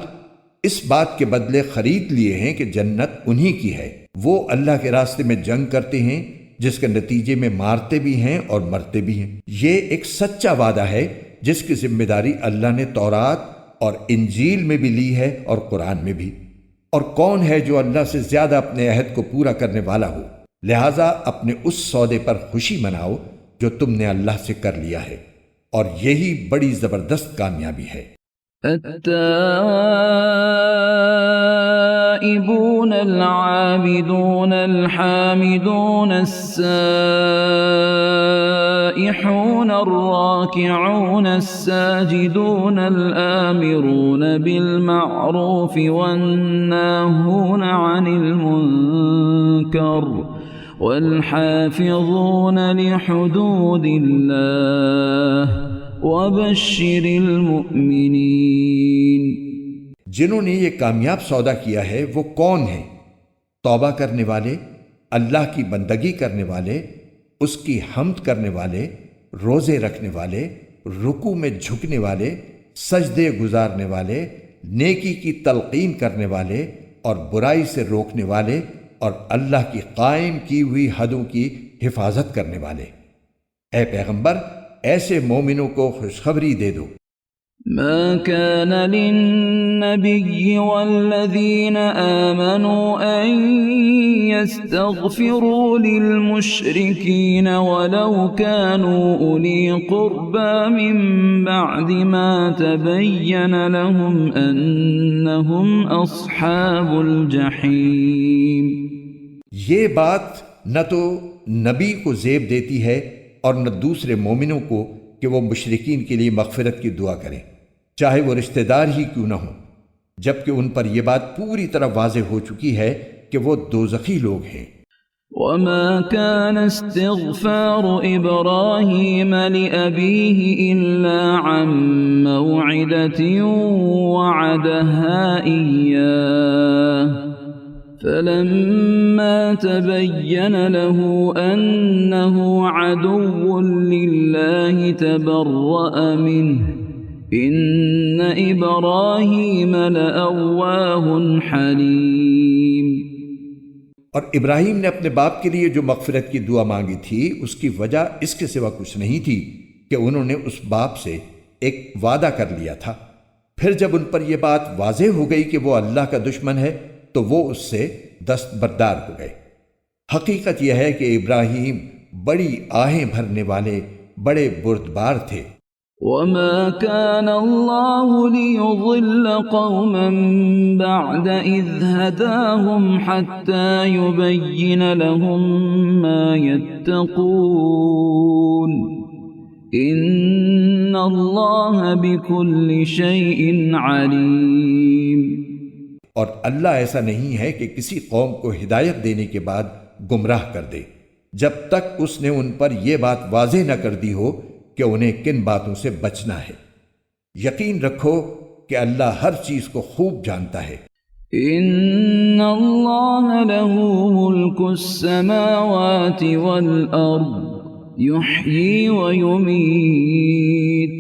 اس بات کے بدلے خرید لیے ہیں کہ جنت انہی کی ہے، وہ اللہ کے راستے میں جنگ کرتے ہیں جس کے نتیجے میں مارتے بھی ہیں اور مرتے بھی ہیں۔ یہ ایک سچا وعدہ ہے جس کی ذمہ داری اللہ نے تورات اور انجیل میں بھی لی ہے اور قرآن میں بھی۔ اور کون ہے جو اللہ سے زیادہ اپنے عہد کو پورا کرنے والا ہو؟ لہٰذا اپنے اس سودے پر خوشی مناؤ جو تم نے اللہ سے کر لیا ہے، اور یہی بڑی زبردست کامیابی ہے۔ التائبون العابدون الحامدون السائحون الراكعون الساجدون الآمرون بالمعروف والناهون عن المنكر والحافظون لحدود الله وبشر المؤمنین۔ جنہوں نے یہ کامیاب سودا کیا ہے وہ کون ہیں؟ توبہ کرنے والے، اللہ کی بندگی کرنے والے، اس کی حمد کرنے والے، روزے رکھنے والے، رکوع میں جھکنے والے، سجدے گزارنے والے، نیکی کی تلقین کرنے والے اور برائی سے روکنے والے، اور اللہ کی قائم کی ہوئی حدوں کی حفاظت کرنے والے۔ اے پیغمبر، ایسے مومنوں کو خوشخبری دے دو۔ ما كان للنبي والذين آمنوا أن يستغفروا للمشركين ولو كانوا أولي قربى من بعد ما تبين لهم أنهم أصحاب الجحيم۔ یہ بات نہ تو نبی کو زیب دیتی ہے اور نہ دوسرے مومنوں کو کہ وہ مشرکین کے لیے مغفرت کی دعا کریں، چاہے وہ رشتہ دار ہی کیوں نہ ہوں، جبکہ ان پر یہ بات پوری طرح واضح ہو چکی ہے کہ وہ دوزخی لوگ ہیں۔ وما كان استغفار إبراهيم لأبيه إلا عن موعدة وعدها إياه فلما تبين له أنه عدو لله تبرأ منه إن إبراهيم لأواه حليم۔ اور ابراہیم نے اپنے باپ کے لیے جو مغفرت کی دعا مانگی تھی اس کی وجہ اس کے سوا کچھ نہیں تھی کہ انہوں نے اس باپ سے ایک وعدہ کر لیا تھا، پھر جب ان پر یہ بات واضح ہو گئی کہ وہ اللہ کا دشمن ہے تو وہ اس سے دستبردار ہو گئے۔ حقیقت یہ ہے کہ ابراہیم بڑی آہیں بھرنے والے بڑے بردبار تھے۔ وما كان الله ليضل قوما بعد إذ هداهم حتى يبين لهم ما يتقون إن الله بكل شيء عليم۔ اور اللہ ایسا نہیں ہے کہ کسی قوم کو ہدایت دینے کے بعد گمراہ کر دے جب تک اس نے ان پر یہ بات واضح نہ کر دی ہو کہ انہیں کن باتوں سے بچنا ہے۔ یقین رکھو کہ اللہ ہر چیز کو خوب جانتا ہے۔ ان اللہ له ملک السماوات والارض يحيي ويميت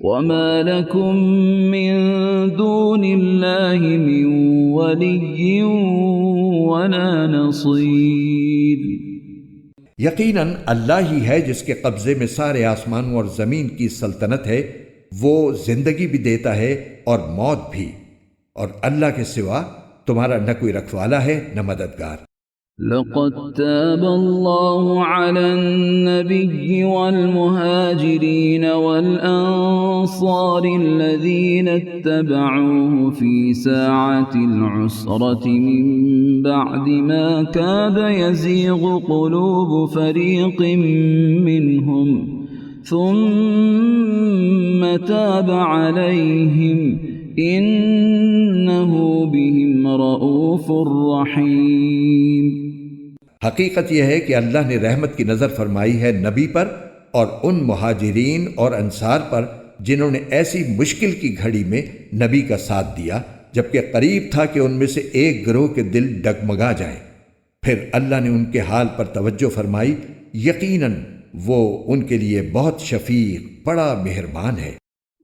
وما لكم من دون الله من ولي ولا نصير۔ یقیناً اللہ ہی ہے جس کے قبضے میں سارے آسمانوں اور زمین کی سلطنت ہے، وہ زندگی بھی دیتا ہے اور موت بھی، اور اللہ کے سوا تمہارا نہ کوئی رکھوالا ہے نہ مددگار۔ لقد تاب الله على النبي والمهاجرين والأنصار الذين اتبعوه في ساعة العسرة من بعد ما كاد يزيغ قلوب فريق منهم ثم تاب عليهم إنه بهم رؤوف رحيم۔ حقیقت یہ ہے کہ اللہ نے رحمت کی نظر فرمائی ہے نبی پر اور ان مہاجرین اور انصار پر جنہوں نے ایسی مشکل کی گھڑی میں نبی کا ساتھ دیا جبکہ قریب تھا کہ ان میں سے ایک گروہ کے دل ڈگمگا جائیں۔ پھر اللہ نے ان کے حال پر توجہ فرمائی، یقیناً وہ ان کے لیے بہت شفیق، بڑا مہربان ہے۔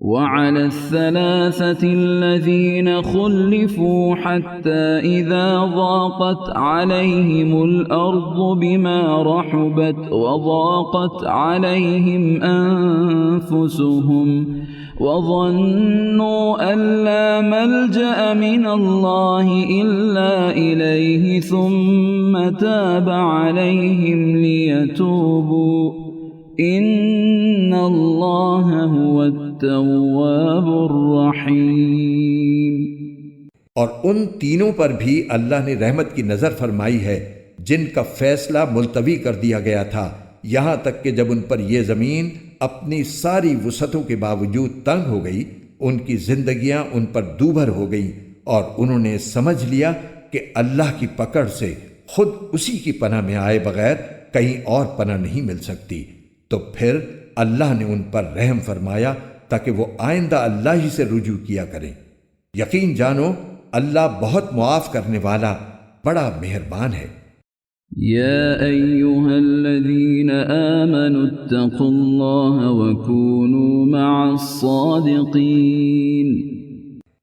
وعلى الثلاثة الذين خلفوا حتى إذا ضاقت عليهم الأرض بما رحبت وضاقت عليهم أنفسهم وظنوا أن لا ملجأ من الله إلا إليه ثم تاب عليهم ليتوبوا ان اللہ هو التواب الرحیم۔ اور ان تینوں پر بھی اللہ نے رحمت کی نظر فرمائی ہے جن کا فیصلہ ملتوی کر دیا گیا تھا، یہاں تک کہ جب ان پر یہ زمین اپنی ساری وسعتوں کے باوجود تنگ ہو گئی، ان کی زندگیاں ان پر دوبھر ہو گئیں اور انہوں نے سمجھ لیا کہ اللہ کی پکڑ سے خود اسی کی پناہ میں آئے بغیر کہیں اور پناہ نہیں مل سکتی، تو پھر اللہ نے ان پر رحم فرمایا تاکہ وہ آئندہ اللہ ہی سے رجوع کیا کریں۔ یقین جانو اللہ بہت معاف کرنے والا، بڑا مہربان ہے۔ یا ایہا الذین آمنوا اتقوا اللہ وکونوا مع الصادقین۔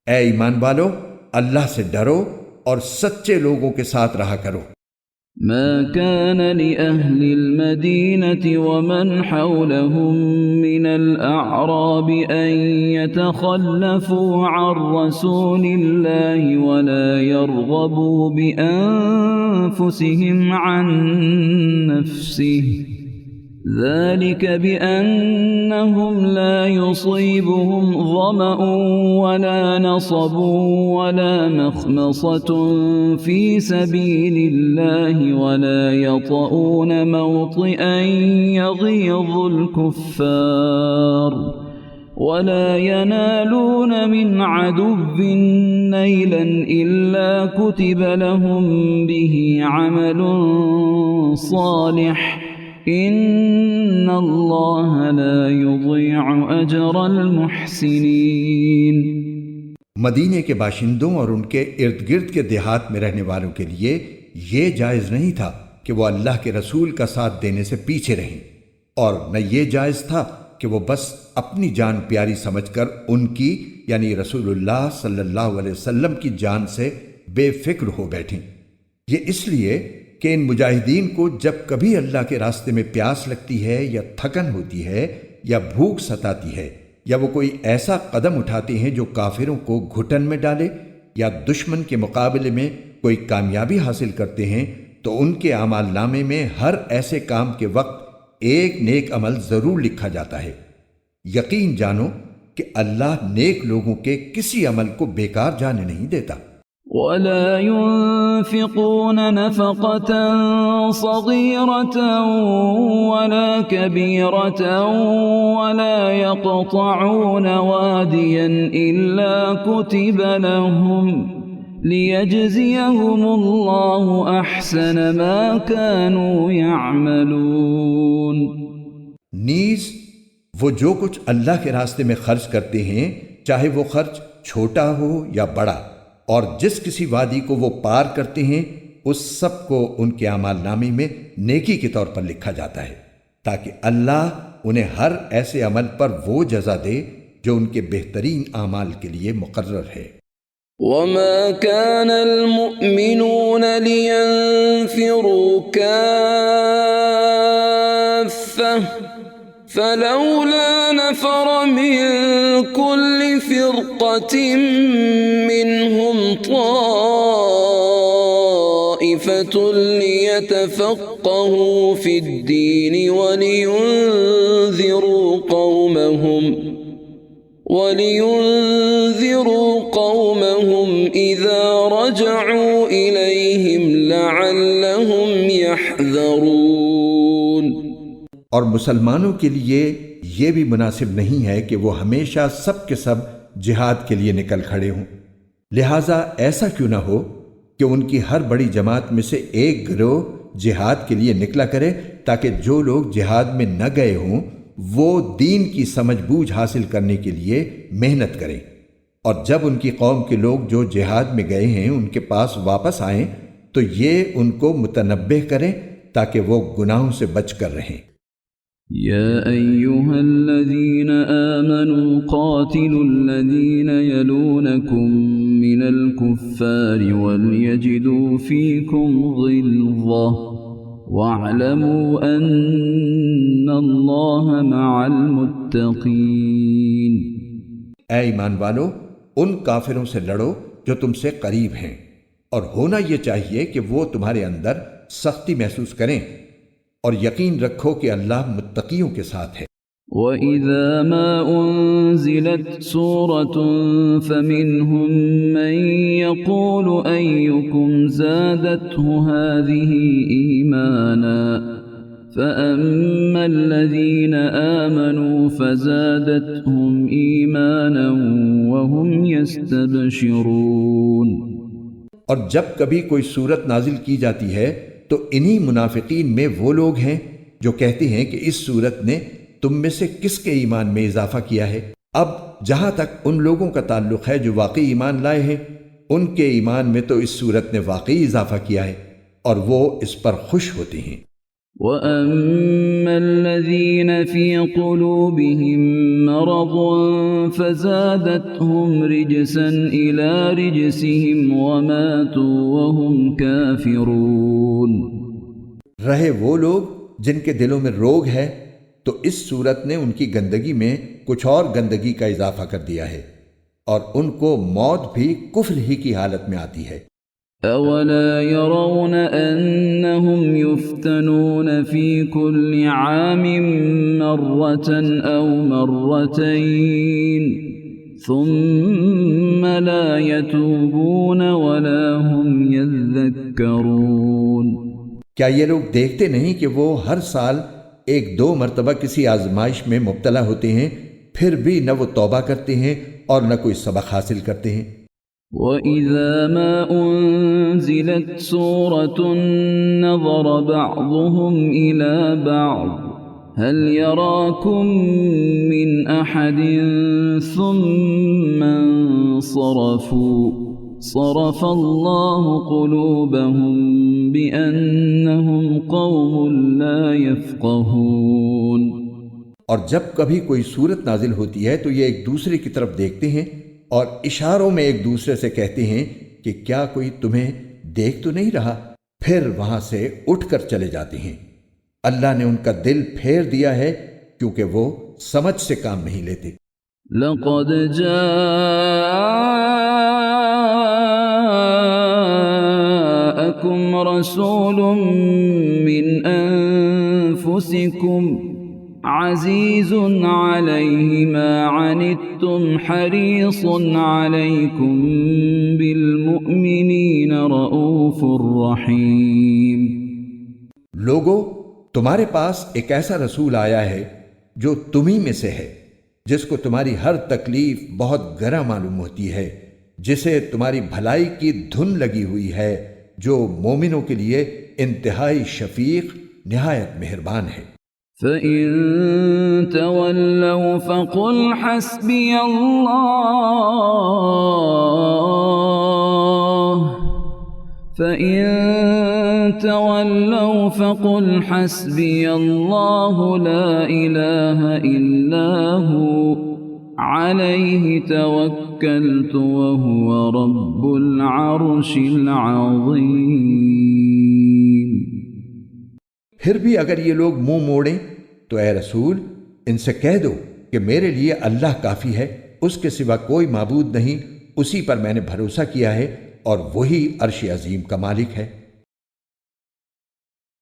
اے ایمان والو، اللہ سے ڈرو اور سچے لوگوں کے ساتھ رہا کرو۔ ما كان لأهل المدينة ومن حولهم من الأعراب أن يتخلفوا عن رسول الله ولا يرغبوا بأنفسهم عن نفسه ذلك بأنهم لا يصيبهم ظمأ ولا نصب ولا مخمصة في سبيل الله ولا يطؤون موطئا يغيظ الكفار ولا ينالون من عدو نيلا إلا كتب لهم به عمل صالح ان اللہ لا یضیع اجر المحسنین۔ مدینے کے باشندوں اور ان کے ارد گرد کے دیہات میں رہنے والوں کے لیے یہ جائز نہیں تھا کہ وہ اللہ کے رسول کا ساتھ دینے سے پیچھے رہیں، اور نہ یہ جائز تھا کہ وہ بس اپنی جان پیاری سمجھ کر ان کی یعنی رسول اللہ صلی اللہ علیہ وسلم کی جان سے بے فکر ہو بیٹھیں۔ یہ اس لیے کہ ان مجاہدین کو جب کبھی اللہ کے راستے میں پیاس لگتی ہے یا تھکن ہوتی ہے یا بھوک ستاتی ہے یا وہ کوئی ایسا قدم اٹھاتے ہیں جو کافروں کو گھٹن میں ڈالے یا دشمن کے مقابلے میں کوئی کامیابی حاصل کرتے ہیں، تو ان کے اعمال نامے میں ہر ایسے کام کے وقت ایک نیک عمل ضرور لکھا جاتا ہے۔ یقین جانو کہ اللہ نیک لوگوں کے کسی عمل کو بیکار جانے نہیں دیتا۔ ولا ينفقون نفقة صغيرة ولا كبيرة ولا يقطعون واديا إلا كتب لهم ليجزيهم الله أحسن ما كانوا يعملون۔ نیز وہ جو کچھ اللہ کے راستے میں خرچ کرتے ہیں، چاہے وہ خرچ چھوٹا ہو یا بڑا، اور جس کسی وادی کو وہ پار کرتے ہیں اس سب کو ان کے اعمال نامے میں نیکی کے طور پر لکھا جاتا ہے، تاکہ اللہ انہیں ہر ایسے عمل پر وہ جزا دے جو ان کے بہترین اعمال کے لیے مقرر ہے۔ وما كان المؤمنون لينفروا كافة فلولا نفر من كل فرقة منهم طائفة ليتفقهوا في الدين ولينذروا قومهم إذا رجعوا إليهم لعلهم يحذرون۔ اور مسلمانوں کے لیے یہ بھی مناسب نہیں ہے کہ وہ ہمیشہ سب کے سب جہاد کے لیے نکل کھڑے ہوں، لہٰذا ایسا کیوں نہ ہو کہ ان کی ہر بڑی جماعت میں سے ایک گروہ جہاد کے لیے نکلا کرے، تاکہ جو لوگ جہاد میں نہ گئے ہوں وہ دین کی سمجھ بوجھ حاصل کرنے کے لیے محنت کریں، اور جب ان کی قوم کے لوگ جو جہاد میں گئے ہیں ان کے پاس واپس آئیں تو یہ ان کو متنبہ کریں تاکہ وہ گناہوں سے بچ کر رہیں۔ يا أيها الذين آمنوا قاتلوا الذين يلونكم من الكفار وليجدوا فيكم غلظة واعلموا أن الله مع المتقين۔ اے ایمان والو، ان کافروں سے لڑو جو تم سے قریب ہیں، اور ہونا یہ چاہیے کہ وہ تمہارے اندر سختی محسوس کریں، اور یقین رکھو کہ اللہ متقیوں کے ساتھ ہے۔ وَإِذَا مَا أُنزِلَتْ سُورَةٌ فَمِنْهُمْ مَنْ يَقُولُ أَيُّكُمْ زَادَتْهُ هَذِهِ إِيمَانًا فَأَمَّا الَّذِينَ آمَنُوا فَزَادَتْهُمْ إِيمَانًا وَهُمْ يَسْتَبْشِرُونَ۔ اور جب کبھی کوئی صورت نازل کی جاتی ہے تو انہی منافقین میں وہ لوگ ہیں جو کہتے ہیں کہ اس صورت نے تم میں سے کس کے ایمان میں اضافہ کیا ہے۔ اب جہاں تک ان لوگوں کا تعلق ہے جو واقعی ایمان لائے ہیں، ان کے ایمان میں تو اس صورت نے واقعی اضافہ کیا ہے اور وہ اس پر خوش ہوتے ہیں۔ وَأَمَّا الَّذِينَ فِي قُلُوبِهِم مَّرَضٌ فَزَادَتْهُمْ رِجْسًا إِلَى رِجْسِهِمْ وَمَاتُوا وَهُمْ كَافِرُونَ۔ رہے وہ لوگ جن کے دلوں میں روگ ہے تو اس صورت نے ان کی گندگی میں کچھ اور گندگی کا اضافہ کر دیا ہے، اور ان کو موت بھی کفر ہی کی حالت میں آتی ہے۔ أَوَلَا يَرَوْنَ أَنَّهُمْ يُفْتَنُونَ فِي كُلِّ عَامٍ مَّرَّةً أَوْ مَرَّتَيْنِ ثُمَّ لَا يَتُوبُونَ وَلَا هُمْ يَذَّكَّرُونَ۔ کیا یہ لوگ دیکھتے نہیں کہ وہ ہر سال ایک دو مرتبہ کسی آزمائش میں مبتلا ہوتے ہیں، پھر بھی نہ وہ توبہ کرتے ہیں اور نہ کوئی سبق حاصل کرتے ہیں۔ وَإِذَا مَا أُنزِلَتْ سُورَةٌ نَظَرَ بَعْضُهُمْ إِلَى بَعْضٍ هَلْ يَرَاكُمْ مِنْ أَحَدٍ ثُمَّ انصَرَفُوا صَرَفَ اللَّهُ قُلُوبَهُمْ بِأَنَّهُمْ قَوْمٌ لَا يَفْقَهُونَ۔ اور جب کبھی کوئی صورت نازل ہوتی ہے تو یہ ایک دوسرے کی طرف دیکھتے ہیں اور اشاروں میں ایک دوسرے سے کہتے ہیں کہ کیا کوئی تمہیں دیکھ تو نہیں رہا، پھر وہاں سے اٹھ کر چلے جاتے ہیں۔ اللہ نے ان کا دل پھیر دیا ہے کیونکہ وہ سمجھ سے کام نہیں لیتے۔ لَقَدْ جَاءَكُمْ رَسُولٌ مِّنْ أَنفُسِكُمْ عزيز عليه ما عنتم حريص عليكم بالمؤمنين رؤوف رحيم۔ لوگو، تمہارے پاس ایک ایسا رسول آیا ہے جو تمہیں میں سے ہے، جس کو تمہاری ہر تکلیف بہت گراں معلوم ہوتی ہے، جسے تمہاری بھلائی کی دھن لگی ہوئی ہے، جو مومنوں کے لیے انتہائی شفیق نہایت مہربان ہے۔ فإن تولوا فقل حسبي الله فإن تولوا فقل حسبي الله لا إله إلا هو عليه توكلت وهو رب العرش العظيم۔ پھر بھی اگر یہ لوگ منہ موڑیں تو اے رسول ان سے کہہ دو کہ میرے لیے اللہ کافی ہے، اس کے سوا کوئی معبود نہیں، اسی پر میں نے بھروسہ کیا ہے اور وہی عرش عظیم کا مالک ہے۔